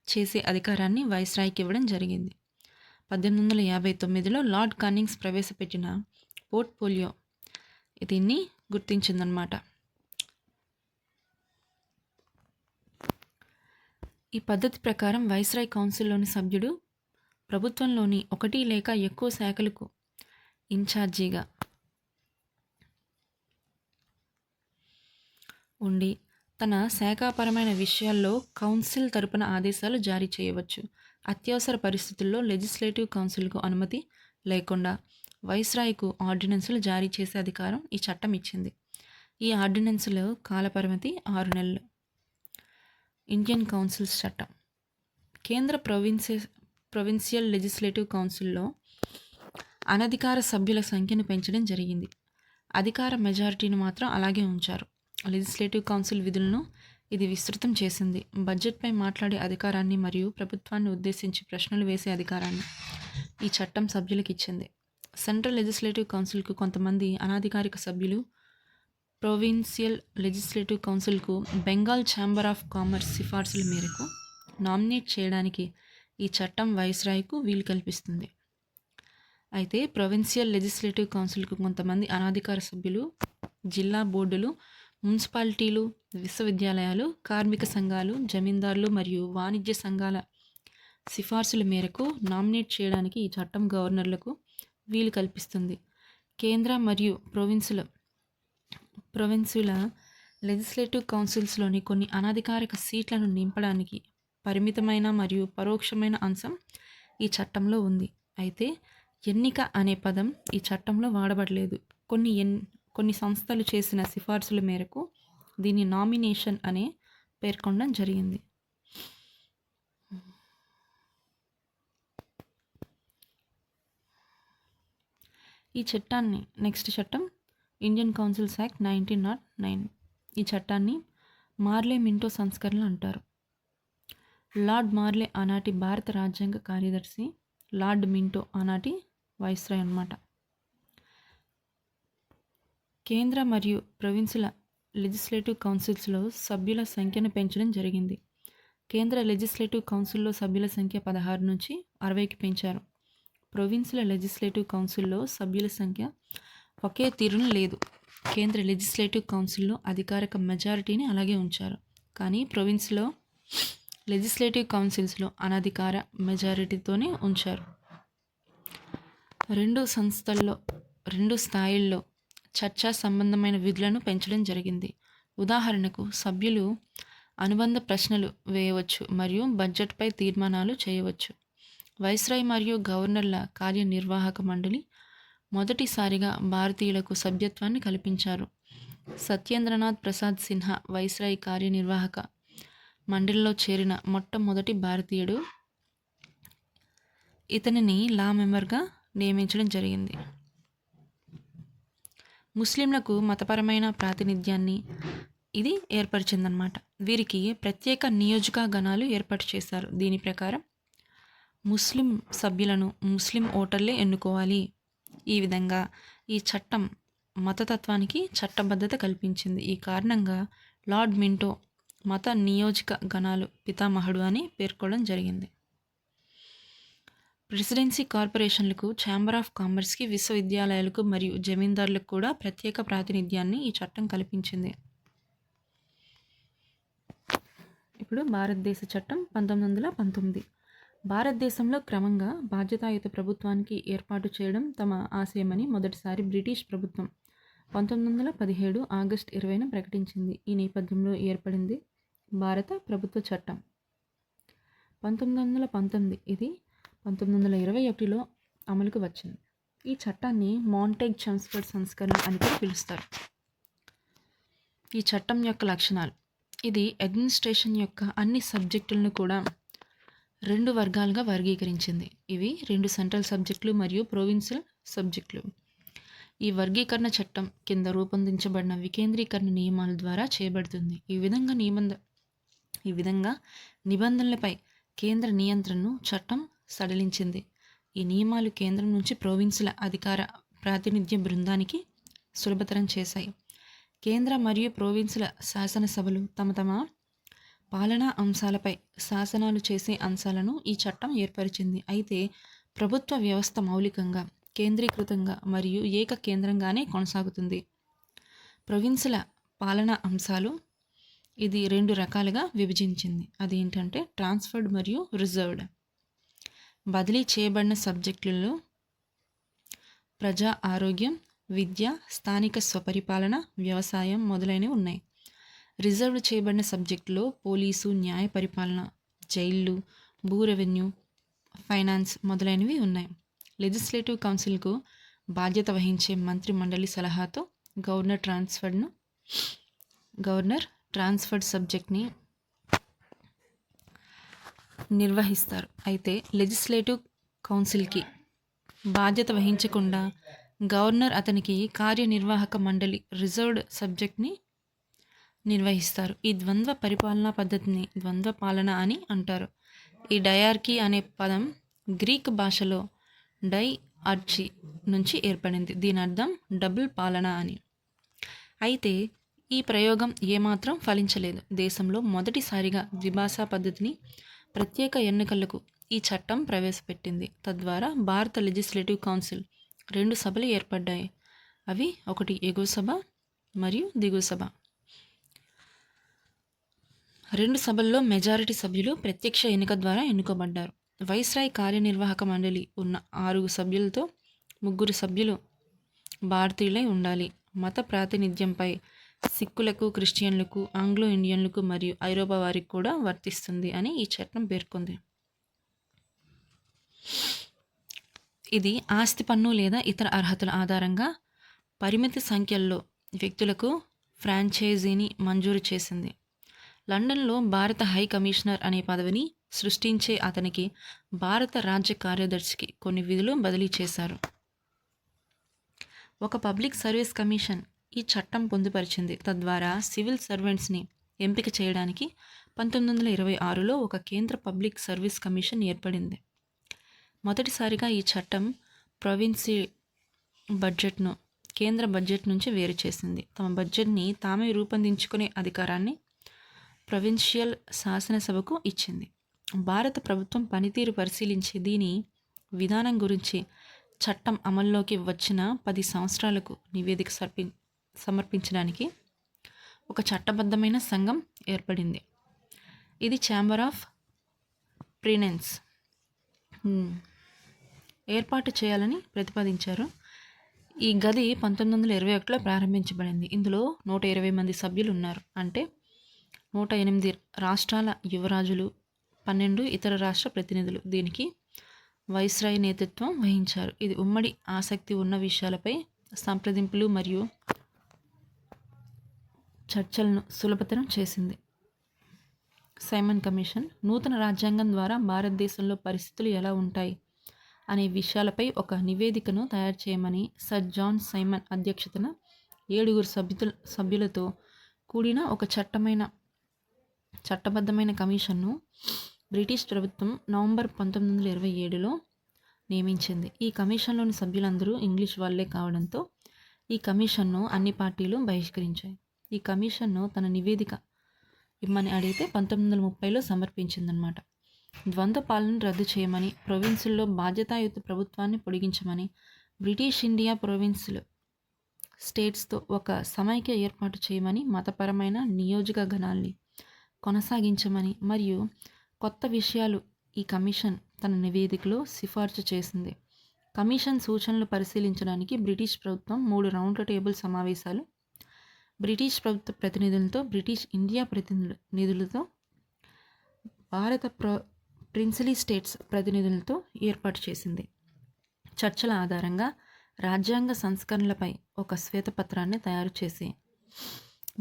చేసే అధికారాన్ని వైస్రాయ్కి ఇవ్వడం జరిగింది. 1859లో లార్డ్ కానింగ్స్ ప్రవేశపెట్టిన పోర్ట్ఫోలియో దీన్ని గుర్తించిందనమాట. ఈ పద్ధతి ప్రకారం వైస్రాయ్ కౌన్సిల్లోని సభ్యుడు ప్రభుత్వంలోని 1 లేక ఎక్కువ శాఖలకు ఇన్ఛార్జిగా ఉండి తన శాఖాపరమైన విషయాల్లో కౌన్సిల్ తరపున ఆదేశాలు జారీ చేయవచ్చు. అత్యవసర పరిస్థితుల్లో లెజిస్లేటివ్ కౌన్సిల్కు అనుమతి లేకుండా వైస్రాయ్కు ఆర్డినెన్సులు జారీ చేసే అధికారం ఈ చట్టం ఇచ్చింది. ఈ ఆర్డినెన్సులు కాలపరిమితి 6 నెలలు. ఇండియన్ కౌన్సిల్స్ చట్టం కేంద్ర ప్రొవిన్షియల్ లెజిస్లేటివ్ కౌన్సిల్లో అనధికార సభ్యుల సంఖ్యను పెంచడం జరిగింది. అధికార మెజారిటీని మాత్రం అలాగే ఉంచారు. లెజిస్లేటివ్ కౌన్సిల్ విధులను ఇది విస్తృతం చేసింది. బడ్జెట్పై మాట్లాడే అధికారాన్ని మరియు ప్రభుత్వాన్ని ఉద్దేశించి ప్రశ్నలు వేసే అధికారాన్ని ఈ చట్టం సభ్యులకు ఇచ్చింది. సెంట్రల్ లెజిస్లేటివ్ కౌన్సిల్కు కొంతమంది అనాధికారిక సభ్యులు ప్రొవిన్షియల్ లెజిస్లేటివ్ కౌన్సిల్కు బెంగాల్ ఛాంబర్ ఆఫ్ కామర్స్ సిఫార్సుల మేరకు నామినేట్ చేయడానికి ఈ చట్టం వైస్రాయ్కు వీలు కల్పిస్తుంది. అయితే ప్రొవిన్షియల్ లెజిస్లేటివ్ కౌన్సిల్కు కొంతమంది అనాధికార సభ్యులు జిల్లా బోర్డులు మున్సిపాలిటీలు, విశ్వవిద్యాలయాలు, కార్మిక సంఘాలు, జమీందారులు మరియు వాణిజ్య సంఘాల సిఫార్సుల మేరకు నామినేట్ చేయడానికి ఈ చట్టం గవర్నర్లకు వీలు కల్పిస్తుంది. కేంద్ర మరియు ప్రొవిన్సుల లెజిస్లేటివ్ కౌన్సిల్స్లోని కొన్ని అనధికారిక సీట్లను నింపడానికి పరిమితమైన మరియు పరోక్షమైన అంశం ఈ చట్టంలో ఉంది. అయితే ఎన్నిక అనే పదం ఈ చట్టంలో వాడబడలేదు. కొన్ని సంస్థలు చేసిన సిఫార్సుల మేరకు దీన్ని నామినేషన్ అనే పేర్కొనడం జరిగింది. ఈ చట్టాన్ని నెక్స్ట్ చట్టం ఇండియన్ కౌన్సిల్స్ యాక్ట్ 1909. ఈ చట్టాన్ని మార్లే మింటో సంస్కరణలు అంటారు. లార్డ్ మార్లే ఆనాటి భారత రాజ్యాంగ కార్యదర్శి, లార్డ్ మింటో ఆనాటి వైస్రాయ్ అన్నమాట. కేంద్ర మరియు ప్రొవిన్సుల లెజిస్లేటివ్ కౌన్సిల్స్లో సభ్యుల సంఖ్యను పెంచడం జరిగింది. కేంద్ర లెజిస్లేటివ్ కౌన్సిల్లో సభ్యుల సంఖ్య 16 నుంచి 60కి పెంచారు. ప్రొవిన్సుల లెజిస్లేటివ్ కౌన్సిల్లో సభ్యుల సంఖ్య ఒకే తీరున లేదు. కేంద్ర లెజిస్లేటివ్ కౌన్సిల్లో అధికారిక మెజారిటీని అలాగే ఉంచారు, కానీ ప్రొవిన్స్లో లెజిస్లేటివ్ కౌన్సిల్స్లో అనధికార మెజారిటీతోనే ఉంచారు. రెండు స్థాయిల్లో చర్చా సంబంధమైన విధులను పెంచడం జరిగింది. ఉదాహరణకు, సభ్యులు అనుబంధ ప్రశ్నలు వేయవచ్చు మరియు బడ్జెట్పై తీర్మానాలు చేయవచ్చు. వైస్రాయ్ మరియు గవర్నర్ల కార్యనిర్వాహక మండలి మొదటిసారిగా భారతీయులకు సభ్యత్వాన్ని కల్పించారు. సత్యేంద్రనాథ్ ప్రసాద్ సిన్హా వైస్రాయ్ కార్యనిర్వాహక మండలిలో చేరిన మొట్టమొదటి భారతీయుడు. ఇతనిని లా మెంబర్గా నియమించడం జరిగింది. ముస్లింలకు మతపరమైన ప్రాతినిధ్యాన్ని ఇది ఏర్పరిచిందనమాట. వీరికి ప్రత్యేక నియోజక గణాలు ఏర్పాటు చేశారు. దీని ప్రకారం ముస్లిం సభ్యులను ముస్లిం ఓటర్లే ఎన్నుకోవాలి. ఈ విధంగా ఈ చట్టం మతతత్వానికి చట్టబద్ధత కల్పించింది. ఈ కారణంగా లార్డ్ మింటో మత నియోజక గణాలు పితామహుడు అని పేర్కొనడం జరిగింది. ప్రెసిడెన్సీ కార్పొరేషన్లకు, ఛాంబర్ ఆఫ్ కామర్స్కి, విశ్వవిద్యాలయాలకు మరియు జమీందారులకు కూడా ప్రత్యేక ప్రాతినిధ్యాన్ని ఈ చట్టం కల్పించింది. ఇప్పుడు భారతదేశ చట్టం 1919. భారతదేశంలో క్రమంగా బాధ్యతాయుత ప్రభుత్వానికి ఏర్పాటు చేయడం తమ ఆశయమని మొదటిసారి బ్రిటిష్ ప్రభుత్వం 1917 ఆగస్టు 20న ప్రకటించింది. ఈ నేపథ్యంలో ఏర్పడింది భారత ప్రభుత్వ చట్టం 1919. ఇది 1921లో అమలుకు వచ్చింది. ఈ చట్టాన్ని మాంటేగ్ చమ్స్ఫర్డ్ సంస్కరణ అని కూడా పిలుస్తారు. ఈ చట్టం యొక్క లక్షణాలు: ఇది అడ్మినిస్ట్రేషన్ యొక్క అన్ని సబ్జెక్టులను కూడా 2 వర్గాలుగా వర్గీకరించింది. ఇవి 2 సెంట్రల్ సబ్జెక్టులు మరియు ప్రొవిన్షియల్ సబ్జెక్టులు. ఈ వర్గీకరణ చట్టం కింద రూపొందించబడిన వికేంద్రీకరణ నియమాల ద్వారా చేయబడుతుంది. ఈ విధంగా నిబంధనలపై కేంద్ర నియంత్రణను చట్టం సడలించింది. ఈ నియమాలు కేంద్రం నుంచి ప్రొవిన్సుల అధికార ప్రాతినిధ్య బృందానికి సులభతరం చేశాయి. కేంద్ర మరియు ప్రొవిన్సుల శాసనసభలు తమ పాలనా అంశాలపై శాసనాలు చేసే అంశాలను ఈ చట్టం ఏర్పరిచింది. అయితే ప్రభుత్వ వ్యవస్థ మౌలికంగా కేంద్రీకృతంగా మరియు ఏకకేంద్రంగానే కొనసాగుతుంది. ప్రొవిన్సుల పాలనా అంశాలు ఇది 2 రకాలుగా విభజించింది. అదేంటంటే ట్రాన్స్ఫర్డ్ మరియు రిజర్వ్డ్. బదిలీ చేయబడిన సబ్జెక్టులలో ప్రజా ఆరోగ్యం, విద్య, స్థానిక స్వపరిపాలన, వ్యవసాయం మొదలైనవి ఉన్నాయి. రిజర్వ్ చేయబడిన సబ్జెక్టులో పోలీసు, న్యాయ పరిపాలన, జైళ్ళు, భూ రెవెన్యూ, ఫైనాన్స్ మొదలైనవి ఉన్నాయి. లెజిస్లేటివ్ కౌన్సిల్కు బాధ్యత వహించే మంత్రి మండలి సలహాతో గవర్నర్ ట్రాన్స్ఫర్డ్ సబ్జెక్ట్ని నిర్వహిస్తారు. అయితే లెజిస్లేటివ్ కౌన్సిల్కి బాధ్యత వహించకుండా గవర్నర్ అతనికి కార్యనిర్వాహక మండలి రిజర్వ్డ్ సబ్జెక్ట్ని నిర్వహిస్తారు. ఈ ద్వంద్వ పరిపాలనా పద్ధతిని ద్వంద్వ పాలన అని అంటారు. ఈ డయార్కీ అనే పదం గ్రీక్ భాషలో డై ఆర్చి నుంచి ఏర్పడింది. దీని అర్థం డబుల్ పాలన అని. అయితే ఈ ప్రయోగం ఏమాత్రం ఫలించలేదు. దేశంలో మొదటిసారిగా ద్విభాషా పద్ధతిని ప్రత్యేక ఎన్నికలకు ఈ చట్టం ప్రవేశపెట్టింది. తద్వారా భారత లెజిస్లేటివ్ కౌన్సిల్ 2 సభలు ఏర్పడ్డాయి. అవి ఒకటి ఎగువ సభ మరియు దిగువ సభ. 2 సభల్లో మెజారిటీ సభ్యులు ప్రత్యక్ష ఎన్నిక ద్వారా ఎన్నుకోబడ్డారు. వైస్రాయ్ కార్యనిర్వాహక మండలి ఉన్న 6 సభ్యులతో 3 సభ్యులు భారతీయులై ఉండాలి. మత ప్రాతినిధ్యంపై సిక్కులకు, క్రిస్టియన్లకు, ఆంగ్లో ఇండియన్లకు మరియు ఐరోపా వారికి కూడా వర్తిస్తుంది అని ఈ చట్టం పేర్కొంది. ఇది ఆస్తి పన్ను లేదా ఇతర అర్హతల ఆధారంగా పరిమిత సంఖ్యలో వ్యక్తులకు ఫ్రాంచైజీని మంజూరు చేసింది. లండన్లో భారత హై కమిషనర్ అనే పదవిని సృష్టించే అతనికి భారత రాజ్య కార్యదర్శికి కొన్ని విధులు బదిలీ చేశారు. ఒక పబ్లిక్ సర్వీస్ కమిషన్ ఈ చట్టం పొందుపరిచింది. తద్వారా సివిల్ సర్వెంట్స్ని ఎంపిక చేయడానికి 1926లో ఒక కేంద్ర పబ్లిక్ సర్వీస్ కమిషన్ ఏర్పడింది. మొదటిసారిగా ఈ చట్టం ప్రొవిన్సీ బడ్జెట్ను కేంద్ర బడ్జెట్ నుంచి వేరు చేసింది. తమ బడ్జెట్ని తామే రూపొందించుకునే అధికారాన్ని ప్రొవిన్షియల్ శాసనసభకు ఇచ్చింది. భారత ప్రభుత్వం పనితీరు పరిశీలించి దీని విధానం గురించి చట్టం అమల్లోకి వచ్చిన 10 సంవత్సరాలకు నివేదిక సమర్పించడానికి ఒక చట్టబద్ధమైన సంఘం ఏర్పడింది. ఇది ఛాంబర్ ఆఫ్ ప్రినెన్స్ ఏర్పాటు చేయాలని ప్రతిపాదించారు. ఈ గది 1921లో ప్రారంభించబడింది. ఇందులో 120 మంది సభ్యులు ఉన్నారు. అంటే 108 రాష్ట్రాల యువరాజులు, 12 ఇతర రాష్ట్ర ప్రతినిధులు దీనికి వైస్రాయ్ నేతృత్వం వహించారు. ఇది ఉమ్మడి ఆసక్తి ఉన్న విషయాలపై సంప్రదింపులు మరియు చర్చలను సులభతరం చేసింది. సైమన్ కమిషన్ నూతన రాజ్యాంగం ద్వారా భారతదేశంలో పరిస్థితులు ఎలా ఉంటాయి అనే విషయాలపై ఒక నివేదికను తయారు చేయమని సర్ జాన్ సైమన్ అధ్యక్షతన 7 సభ్యులతో కూడిన ఒక చట్టబద్ధమైన కమిషన్ను బ్రిటిష్ ప్రభుత్వం నవంబర్ 1927లో నియమించింది. ఈ కమిషన్లోని సభ్యులందరూ ఇంగ్లీష్ వాళ్ళే కావడంతో ఈ కమిషన్ను అన్ని పార్టీలు బహిష్కరించాయి. ఈ కమిషన్ను తన నివేదిక ఇమ్మని అడిగితే 1930లో సమర్పించిందన్నమాట. ద్వంద్వ పాలనను రద్దు చేయమని, ప్రొవిన్సుల్లో బాధ్యతాయుత ప్రభుత్వాన్ని పొడిగించమని, బ్రిటిష్ ఇండియా ప్రొవిన్సులు స్టేట్స్తో ఒక సమైక్య ఏర్పాటు చేయమని, మతపరమైన నియోజక గణాల్ని కొనసాగించమని మరియు కొత్త విషయాలు ఈ కమిషన్ తన నివేదికలో సిఫార్సు చేసింది. కమిషన్ సూచనలు పరిశీలించడానికి బ్రిటిష్ ప్రభుత్వం 3 రౌండ్ టేబుల్ సమావేశాలు బ్రిటిష్ ప్రభుత్వ ప్రతినిధులతో, బ్రిటిష్ ఇండియా ప్రతినిధులతో, భారత ప్రిన్సిలీ స్టేట్స్ ప్రతినిధులతో ఏర్పాటు చేసింది. చర్చల ఆధారంగా రాజ్యాంగ సంస్కరణలపై ఒక శ్వేతపత్రాన్ని తయారు చేసి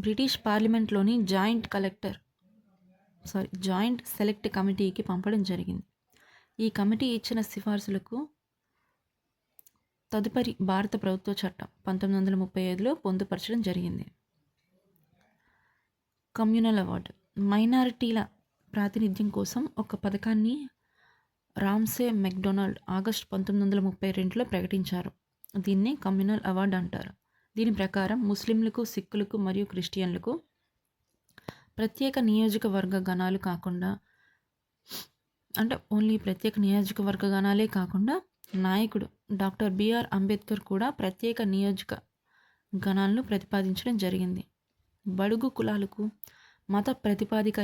బ్రిటిష్ పార్లమెంట్లోని జాయింట్ సెలెక్ట్ కమిటీకి పంపడం జరిగింది. ఈ కమిటీ ఇచ్చిన సిఫార్సులకు తదుపరి భారత ప్రభుత్వ చట్టం 1935లో పొందుపరచడం జరిగింది. కమ్యూనల్ అవార్డు మైనారిటీల ప్రాతినిధ్యం కోసం ఒక పథకాన్ని రామ్సే మెక్డొనాల్డ్ ఆగస్టు 1932లో ప్రకటించారు. దీన్ని కమ్యూనల్ అవార్డు అంటారు. దీని ప్రకారం ముస్లింలకు, సిక్కులకు మరియు క్రిస్టియన్లకు ప్రత్యేక నియోజకవర్గ గణాలు కాకుండా, అంటే ఓన్లీ ప్రత్యేక నియోజకవర్గ గణాలే కాకుండా నాయకుడు డాక్టర్ బిఆర్ అంబేద్కర్ కూడా ప్రత్యేక నియోజక గణాలను ప్రతిపాదించడం జరిగింది. బడుగు కులాలకు మత ప్రతిపాదిక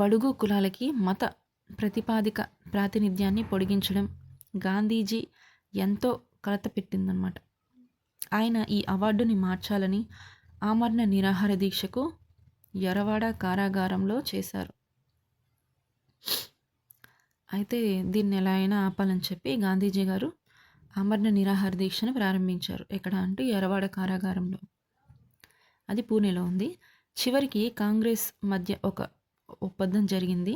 బడుగు కులాలకి మత ప్రతిపాదిక ప్రాతినిధ్యాన్ని పొడిగించడం గాంధీజీ ఎంతో కలత పెట్టిందన్నమాట. ఆయన ఈ అవార్డుని మార్చాలని ఆమరణ నిరాహార దీక్షకు యరవాడ కారాగారంలో చేశారు. అయితే దీన్ని ఎలా అయినా ఆపాలని చెప్పి గాంధీజీ గారు ఆమరణ నిరాహార దీక్షను ప్రారంభించారు. ఎక్కడ అంటే యరవాడ కారాగారంలో. అది పూణేలో ఉంది. చివరికి కాంగ్రెస్ మధ్య ఒక ఒప్పందం జరిగింది.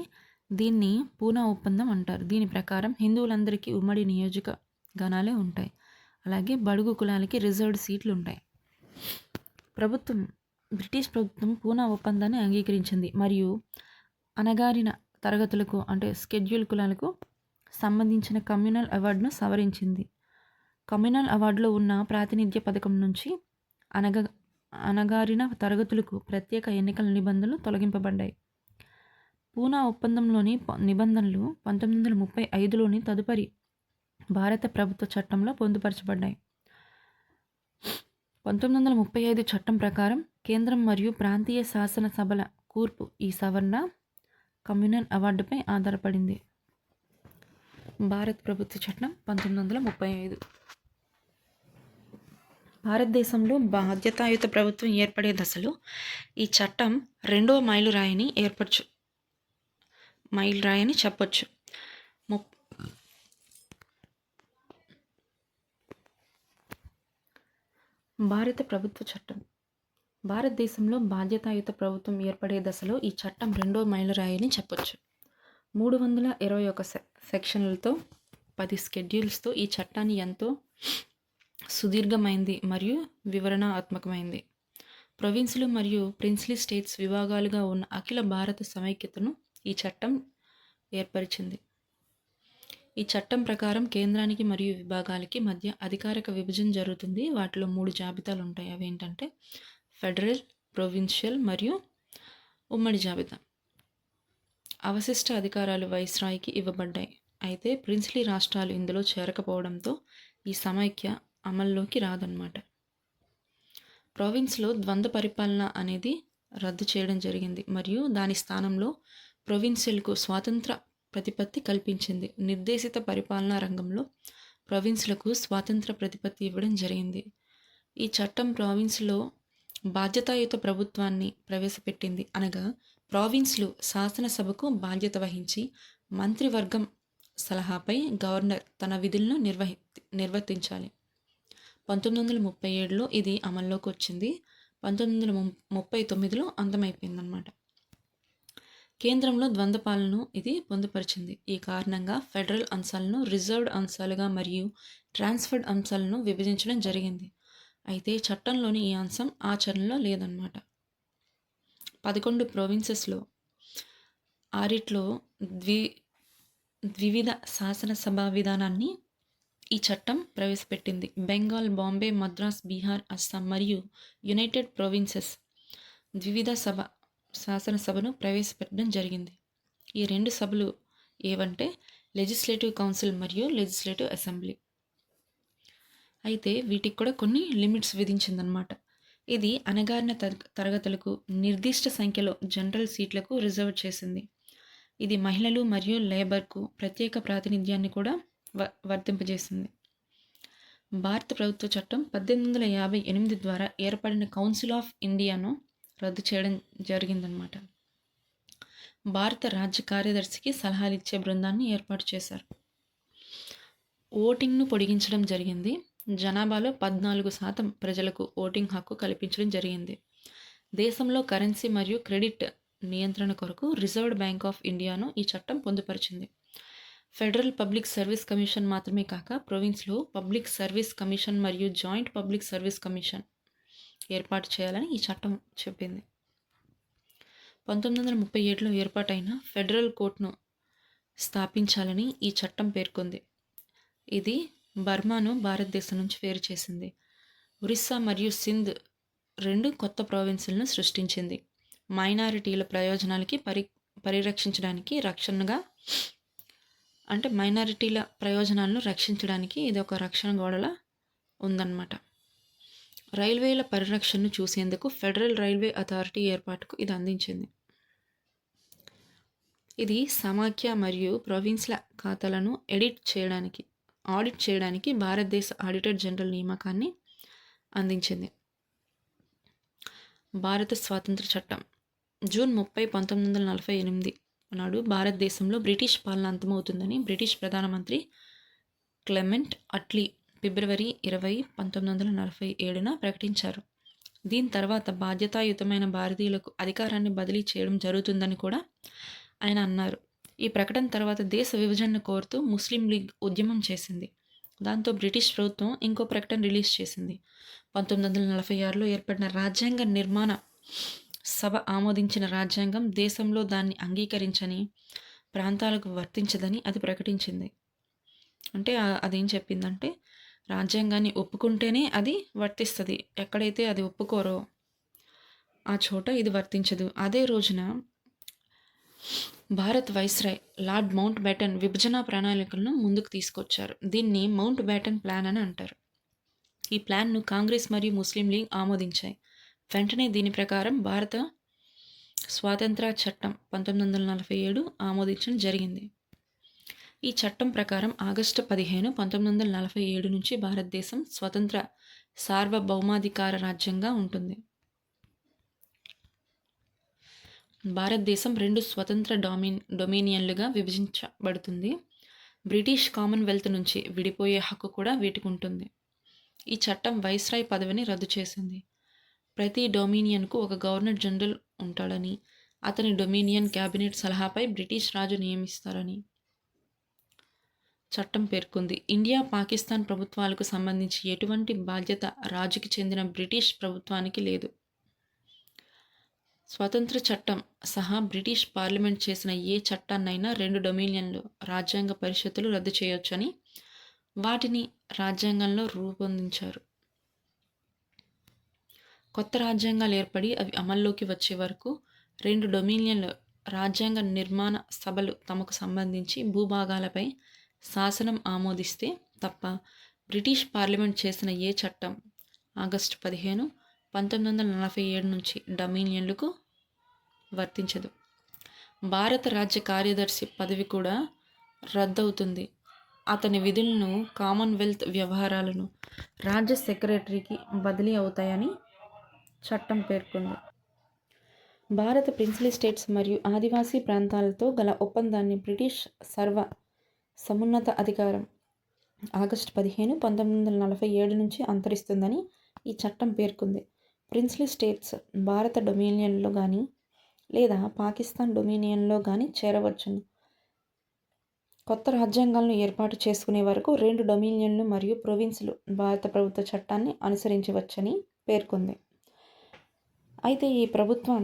దీన్ని పూనా ఒప్పందం అంటారు. దీని ప్రకారం హిందువులందరికీ ఉమ్మడి నియోజక గణాలే ఉంటాయి. అలాగే బడుగు కులాలకి రిజర్వ్డ్ సీట్లు ఉంటాయి. బ్రిటిష్ ప్రభుత్వం పూనా ఒప్పందాన్ని అంగీకరించింది మరియు అణగారిన తరగతులకు అంటే షెడ్యూల్ కులాలకు సంబంధించిన కమ్యూనల్ అవార్డును సవరించింది. కమ్యూనల్ అవార్డులో ఉన్న ప్రాతినిధ్య పథకం నుంచి అణగారిన తరగతులకు ప్రత్యేక ఎన్నికల నిబంధనలు తొలగింపబడ్డాయి. పూనా ఒప్పందంలోని నిబంధనలు 1935లోని తదుపరి భారత ప్రభుత్వ చట్టంలో పొందుపరచబడ్డాయి. 1935 చట్టం ప్రకారం కేంద్రం మరియు ప్రాంతీయ శాసన సభల కూర్పు ఈ సవరణ కమ్యూనల్ అవార్డుపై ఆధారపడింది. భారత ప్రభుత్వ చట్టం 1935. భారతదేశంలో బాధ్యతాయుత ప్రభుత్వం ఏర్పడే దశలో ఈ చట్టం రెండవ మైలురాయని చెప్పొచ్చు. భారత ప్రభుత్వ చట్టం. భారతదేశంలో బాధ్యతాయుత ప్రభుత్వం ఏర్పడే దశలో ఈ చట్టం రెండో మైలురాయిని చెప్పొచ్చు. 321 సెక్షన్లతో 10 స్కెడ్యూల్స్తో ఈ చట్టాన్ని ఎంతో సుదీర్ఘమైంది మరియు వివరణాత్మకమైంది. ప్రొవిన్సులు మరియు ప్రిన్స్లీ స్టేట్స్ విభాగాలుగా ఉన్న అఖిల భారత సమైక్యతను ఈ చట్టం ఏర్పరిచింది. ఈ చట్టం ప్రకారం కేంద్రానికి మరియు విభాగాలకి మధ్య అధికారిక విభజన జరుగుతుంది. వాటిలో 3 జాబితాలు ఉంటాయి. అవి ఏంటంటే ఫెడరల్, ప్రొవిన్షియల్ మరియు ఉమ్మడి జాబితా. అవశిష్ట అధికారాలు వైస్రాయ్కి ఇవ్వబడ్డాయి. అయితే ప్రిన్స్లీ రాష్ట్రాలు ఇందులో చేరకపోవడంతో ఈ సమైక్య అమల్లోకి రాదన్నమాట. ప్రావిన్స్లో ద్వంద్వ పరిపాలన అనేది రద్దు చేయడం జరిగింది మరియు దాని స్థానంలో ప్రొవిన్షియల్కు స్వాతంత్ర ప్రతిపత్తి కల్పించింది. నిర్దేశిత పరిపాలనా రంగంలో ప్రావిన్స్లకు స్వాతంత్ర ప్రతిపత్తి ఇవ్వడం జరిగింది. ఈ చట్టం ప్రావిన్స్లో బాధ్యతాయుత ప్రభుత్వాన్ని ప్రవేశపెట్టింది. అనగా ప్రావిన్స్లు శాసనసభకు బాధ్యత వహించి మంత్రివర్గం సలహాపై గవర్నర్ తన విధులను నిర్వర్తించాలి. 1937లో ఇది అమల్లోకి వచ్చింది. 1939లో అంతమైపోయిందన్నమాట. కేంద్రంలో ద్వంద్వ పాలనను ఇది పొందుపరిచింది. ఈ కారణంగా ఫెడరల్ అంశాలను రిజర్వ్డ్ అంశాలుగా మరియు ట్రాన్స్ఫర్డ్ అంశాలను విభజించడం జరిగింది. అయితే చట్టంలోని ఈ అంశం ఆచరణలో లేదన్నమాట. 11 ప్రొవిన్సెస్లో 6లో ద్వివిధ శాసనసభ విధానాన్ని ఈ చట్టం ప్రవేశపెట్టింది. బెంగాల్, బాంబే, మద్రాస్, బీహార్, అస్సాం మరియు యునైటెడ్ ప్రొవిన్సెస్ ద్వివిధ శాసనసభను ప్రవేశపెట్టడం జరిగింది. ఈ 2 సభలు ఏవంటే లెజిస్లేటివ్ కౌన్సిల్ మరియు లెజిస్లేటివ్ అసెంబ్లీ. అయితే వీటికి కూడా కొన్ని లిమిట్స్ విధించిందనమాట. ఇది అణగారిన తరగతులకు నిర్దిష్ట సంఖ్యలో జనరల్ సీట్లకు రిజర్వ్ చేసింది. ఇది మహిళలు మరియు లేబర్కు ప్రత్యేక ప్రాతినిధ్యాన్ని కూడా వర్తింపజేసింది. భారత ప్రభుత్వ చట్టం 1858 ద్వారా ఏర్పడిన కౌన్సిల్ ఆఫ్ ఇండియాను రద్దు చేయడం జరిగిందనమాట. భారత రాజ్య కార్యదర్శికి సలహాలు ఇచ్చే బృందాన్ని ఏర్పాటు చేశారు. ఓటింగ్ను పొడిగించడం జరిగింది. జనాభాలో 14% ప్రజలకు ఓటింగ్ హక్కు కల్పించడం జరిగింది. దేశంలో కరెన్సీ మరియు క్రెడిట్ నియంత్రణ కొరకు రిజర్వ్డ్ బ్యాంక్ ఆఫ్ ఇండియాను ఈ చట్టం పొందుపరిచింది. ఫెడరల్ పబ్లిక్ సర్వీస్ కమిషన్ మాత్రమే కాక ప్రొవిన్స్లో పబ్లిక్ సర్వీస్ కమిషన్ మరియు జాయింట్ పబ్లిక్ సర్వీస్ కమిషన్ ఏర్పాటు చేయాలని ఈ చట్టం చెప్పింది. 1937లో ఏర్పాటైన ఫెడరల్ కోర్టును స్థాపించాలని ఈ చట్టం పేర్కొంది. ఇది బర్మాను భారతదేశం నుంచి వేరు చేసింది. ఒరిస్సా మరియు సింధ్ 2 కొత్త ప్రావిన్సులను సృష్టించింది. మైనారిటీల ప్రయోజనాలకి పరిరక్షించడానికి మైనారిటీల ప్రయోజనాలను రక్షించడానికి ఇది ఒక రక్షణ గోడలా ఉందన్నమాట. రైల్వేల పరిరక్షణను చూసేందుకు ఫెడరల్ రైల్వే అథారిటీ ఏర్పాటుకు ఇది అందించింది. ఇది సమాఖ్య మరియు ప్రొవిన్స్ల ఖాతాలను ఆడిట్ చేయడానికి భారతదేశ ఆడిటర్ జనరల్ నియామకాన్ని అందించింది. భారత స్వాతంత్ర చట్టం. జూన్ 30, 1948 నాడు భారతదేశంలో బ్రిటిష్ పాలన అంతమవుతుందని బ్రిటిష్ ప్రధానమంత్రి క్లెమెంట్ అట్లీ ఫిబ్రవరి 20, 1947 ప్రకటించారు. దీని తర్వాత బాధ్యతాయుతమైన భారతీయులకు అధికారాన్ని బదిలీ చేయడం జరుగుతుందని కూడా ఆయన అన్నారు. ఈ ప్రకటన తర్వాత దేశ విభజనను కోరుతూ ముస్లిం లీగ్ ఉద్యమం చేసింది. దాంతో బ్రిటిష్ ప్రభుత్వం ఇంకో ప్రకటన రిలీజ్ చేసింది. 1946లో ఏర్పడిన రాజ్యాంగ నిర్మాణ సభ ఆమోదించిన రాజ్యాంగం దేశంలో దాన్ని అంగీకరించని ప్రాంతాలకు వర్తించదని అది ప్రకటించింది. అంటే అదేం చెప్పిందంటే రాజ్యాంగాన్ని ఒప్పుకుంటేనే అది వర్తిస్తుంది, ఎక్కడైతే అది ఒప్పుకోరో ఆ చోట ఇది వర్తించదు. అదే రోజున Bharat viceroy lord mount baton విభజన ప్రణాళికలను ముందుకు తీసుకొచ్చారు. దీన్ని మౌంట్ బ్యాటన్ ప్లాన్ అని అంటారు. ఈ ప్లాన్ను కాంగ్రెస్ మరియు ముస్లిం లీగ్ ఆమోదించాయి. వెంటనే దీని ప్రకారం భారత స్వాతంత్ర చట్టం 1947 ఆమోదించడం జరిగింది. ఈ చట్టం ప్రకారం ఆగస్టు 15, 1947 నుంచి భారతదేశం స్వతంత్ర సార్వభౌమాధికార రాజ్యంగా ఉంటుంది. భారతదేశం 2 స్వతంత్ర డొమినియన్లుగా విభజించబడుతుంది. బ్రిటిష్ కామన్వెల్త్ నుంచి విడిపోయే హక్కు కూడా వీటికి ఉంటుంది. ఈ చట్టం వైస్రాయ్ పదవిని రద్దు చేసింది. ప్రతి డొమినియన్కు ఒక గవర్నర్ జనరల్ ఉంటాడని, అతని డొమినియన్ క్యాబినెట్ సలహాపై బ్రిటిష్ రాజు నియమిస్తారని చట్టం పేర్కొంది. ఇండియా, పాకిస్తాన్ ప్రభుత్వాలకు సంబంధించి ఎటువంటి బాధ్యత రాజుకి చెందిన బ్రిటిష్ ప్రభుత్వానికి లేదు. స్వతంత్ర చట్టం సహా బ్రిటిష్ పార్లమెంట్ చేసిన ఏ చట్టాన్నైనా 2 డొమినియన్లు రాజ్యాంగ పరిషత్తులు రద్దు చేయొచ్చని వాటిని రాజ్యాంగంలో రూపొందించారు. కొత్త రాజ్యాంగాలు ఏర్పడి అవి అమల్లోకి వచ్చే వరకు 2 డొమినియన్లు రాజ్యాంగ నిర్మాణ సభలు తమకు సంబంధించి భూభాగాలపై శాసనం ఆమోదిస్తే తప్ప బ్రిటిష్ పార్లమెంట్ చేసిన ఏ చట్టం ఆగస్టు 15, 1947 నుంచి డొమినియన్లకు వర్తించదు. భారత రాజ్య కార్యదర్శి పదవి కూడా రద్దవుతుంది. అతని విధులను, కామన్వెల్త్ వ్యవహారాలను రాజ్య సెక్రటరీకి బదిలీ అవుతాయని చట్టం పేర్కొంది. భారత ప్రిన్స్లీ స్టేట్స్ మరియు ఆదివాసీ ప్రాంతాలతో గల ఒప్పందాన్ని బ్రిటిష్ సమున్నత అధికారం ఆగస్టు 15, 1947 నుంచి అంతరిస్తుందని ఈ చట్టం పేర్కొంది. ప్రిన్స్లీ స్టేట్స్ భారత డొమినియన్లో కానీ లేదా పాకిస్తాన్ డొమినియన్లో కానీ చేరవచ్చును. కొత్త రాజ్యాంగాలను ఏర్పాటు చేసుకునే వరకు 2 డొమినియన్లు మరియు ప్రొవిన్సులు భారత ప్రభుత్వ చట్టాన్ని అనుసరించవచ్చని పేర్కొంది. అయితే ఈ ప్రభుత్వం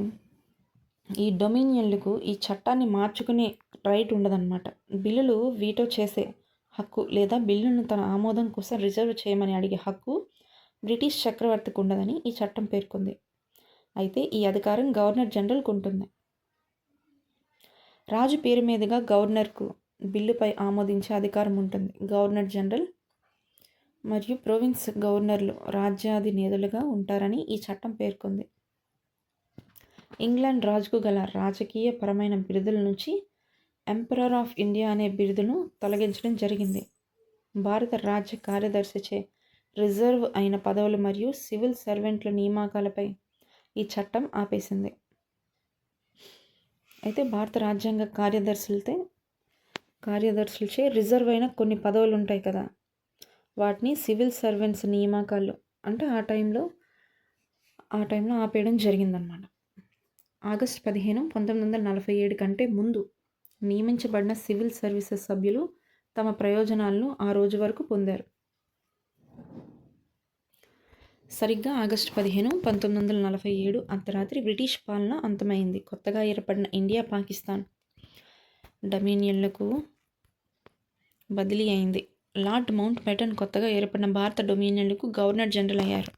ఈ డొమినియన్లకు ఈ చట్టాన్ని మార్చుకునే రైట్ ఉండదన్నమాట. బిల్లులు వీటో చేసే హక్కు లేదా బిల్లును తన ఆమోదం కోసం రిజర్వ్ చేయమని అడిగే హక్కు బ్రిటిష్ చక్రవర్తికి ఉండదని ఈ చట్టం పేర్కొంది. అయితే ఈ అధికారం గవర్నర్ జనరల్కు ఉంటుంది. రాజు పేరు మీదుగా గవర్నర్కు బిల్లుపై ఆమోదించే అధికారం ఉంటుంది. గవర్నర్ జనరల్ మరియు ప్రొవిన్స్ గవర్నర్లు రాజ్యాధినేతలుగా ఉంటారని ఈ చట్టం పేర్కొంది. ఇంగ్లాండ్ రాజుకు గల రాజకీయ పరమైన బిరుదుల నుంచి ఎంపరర్ ఆఫ్ ఇండియా అనే బిరుదును తొలగించడం జరిగింది. భారత రాజ్య కార్యదర్శిచే రిజర్వ్ అయిన పదవులు మరియు సివిల్ సర్వెంట్ల నియామకాలపై ఈ చట్టం ఆపేసింది. అయితే భారత రాజ్యాంగ కార్యదర్శులచే రిజర్వ్ అయిన కొన్ని పదవులు ఉంటాయి కదా, వాటిని సివిల్ సర్వెంట్స్ నియామకాలు అంటే ఆ టైంలో ఆపేయడం జరిగిందనమాట. ఆగస్టు 15, 1947 కంటే ముందు నియమించబడిన సివిల్ సర్వీసెస్ సభ్యులు తమ ప్రయోజనాలను ఆ రోజు వరకు పొందారు. సరిగ్గా ఆగస్టు 15, 1947 అర్ధరాత్రి బ్రిటిష్ పాలన అంతమైంది. కొత్తగా ఏర్పడిన ఇండియా, పాకిస్తాన్ డొమినియన్లకు బదిలీ అయింది. లార్డ్ మౌంట్ బ్యాటన్ కొత్తగా ఏర్పడిన భారత డొమినియన్లకు గవర్నర్ జనరల్ అయ్యారు.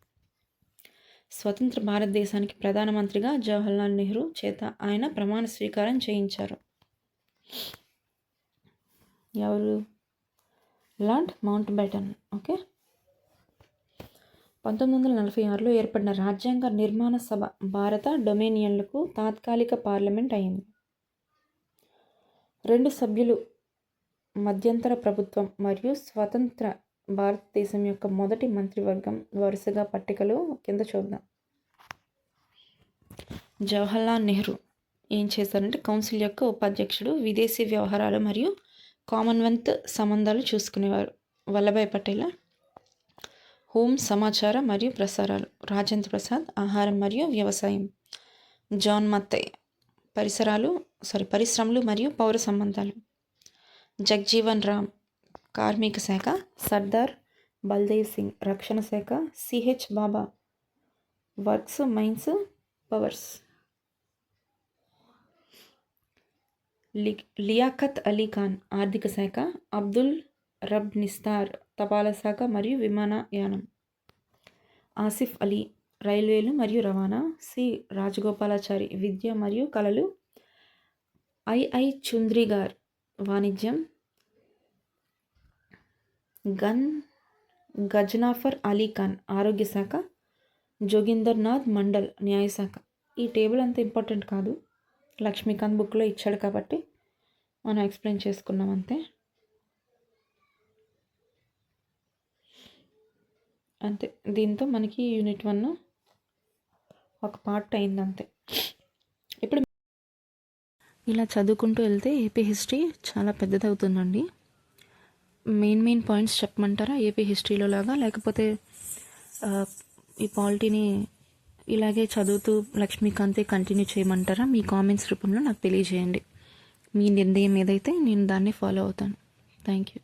స్వతంత్ర భారతదేశానికి ప్రధానమంత్రిగా జవహర్లాల్ నెహ్రూ చేత ఆయన ప్రమాణ స్వీకారం చేయించారు. ఎవరు? Lord mount baton. ఓకే. 1946లో ఏర్పడిన రాజ్యాంగ నిర్మాణ సభ భారత డొమినియన్లకు తాత్కాలిక పార్లమెంట్ అయింది. 2 సభ్యులు మధ్యంతర ప్రభుత్వం మరియు స్వతంత్ర భారతదేశం యొక్క మొదటి మంత్రివర్గం వరుసగా పట్టికలో కింద చూద్దాం. జవహర్లాల్ నెహ్రూ ఏం చేశారంటే కౌన్సిల్ యొక్క ఉపాధ్యక్షుడు, విదేశీ వ్యవహారాలు మరియు కామన్వెల్త్ సంబంధాలు చూసుకునేవారు. వల్లభాయ్ పటేల్ హోం, సమాచార మరియు ప్రసారాలు. రాజేంద్ర ప్రసాద్ ఆహారం మరియు వ్యవసాయం. జాన్ మత్తై పరిశ్రమలు మరియు పౌర సంబంధాలు. జగ్జీవన్ రామ్ కార్మిక శాఖ. సర్దార్ బల్దేవ్ సింగ్ రక్షణ శాఖ. CH Bhabha works, mines, powers. Liaquat Ali Khan ఆర్థిక శాఖ. అబ్దుల్ రబ్ నిస్తార్ తపాలా శాఖ మరియు విమానయానం. ఆసిఫ్ అలీ రైల్వేలు మరియు రవాణా. సి రాజగోపాలాచారి విద్య మరియు కళలు. ఐఐ చుంద్రిగార్ వాణిజ్యం. గజనాఫర్ అలీ ఖాన్ ఆరోగ్య శాఖ, జోగిందర్ నాథ్ మండల్ న్యాయశాఖ. ఈ టేబుల్ అంత ఇంపార్టెంట్ కాదు, లక్ష్మీకాంత్ బుక్లో ఇచ్చాడు కాబట్టి మనం ఎక్స్ప్లెయిన్ చేసుకున్నాం అంతే. అంతే, దీంతో మనకి యూనిట్ 1 ఒక పార్ట్ అయింది అంతే. ఇప్పుడు ఇలా చదువుకుంటూ వెళ్తే ఏపీ హిస్టరీ చాలా పెద్దదవుతుందండి. మెయిన్ పాయింట్స్ చెప్పమంటారా ఏపీ హిస్టరీలో లాగా, లేకపోతే ఈ పాలిటీని ఇలాగే చదువుతూ లక్ష్మీకాంతే కంటిన్యూ చేయమంటారా? మీ కామెంట్స్ రూపంలో నాకు తెలియజేయండి. మీ నిర్ణయం ఏదైతే నేను దాన్ని ఫాలో అవుతాను. Thank you.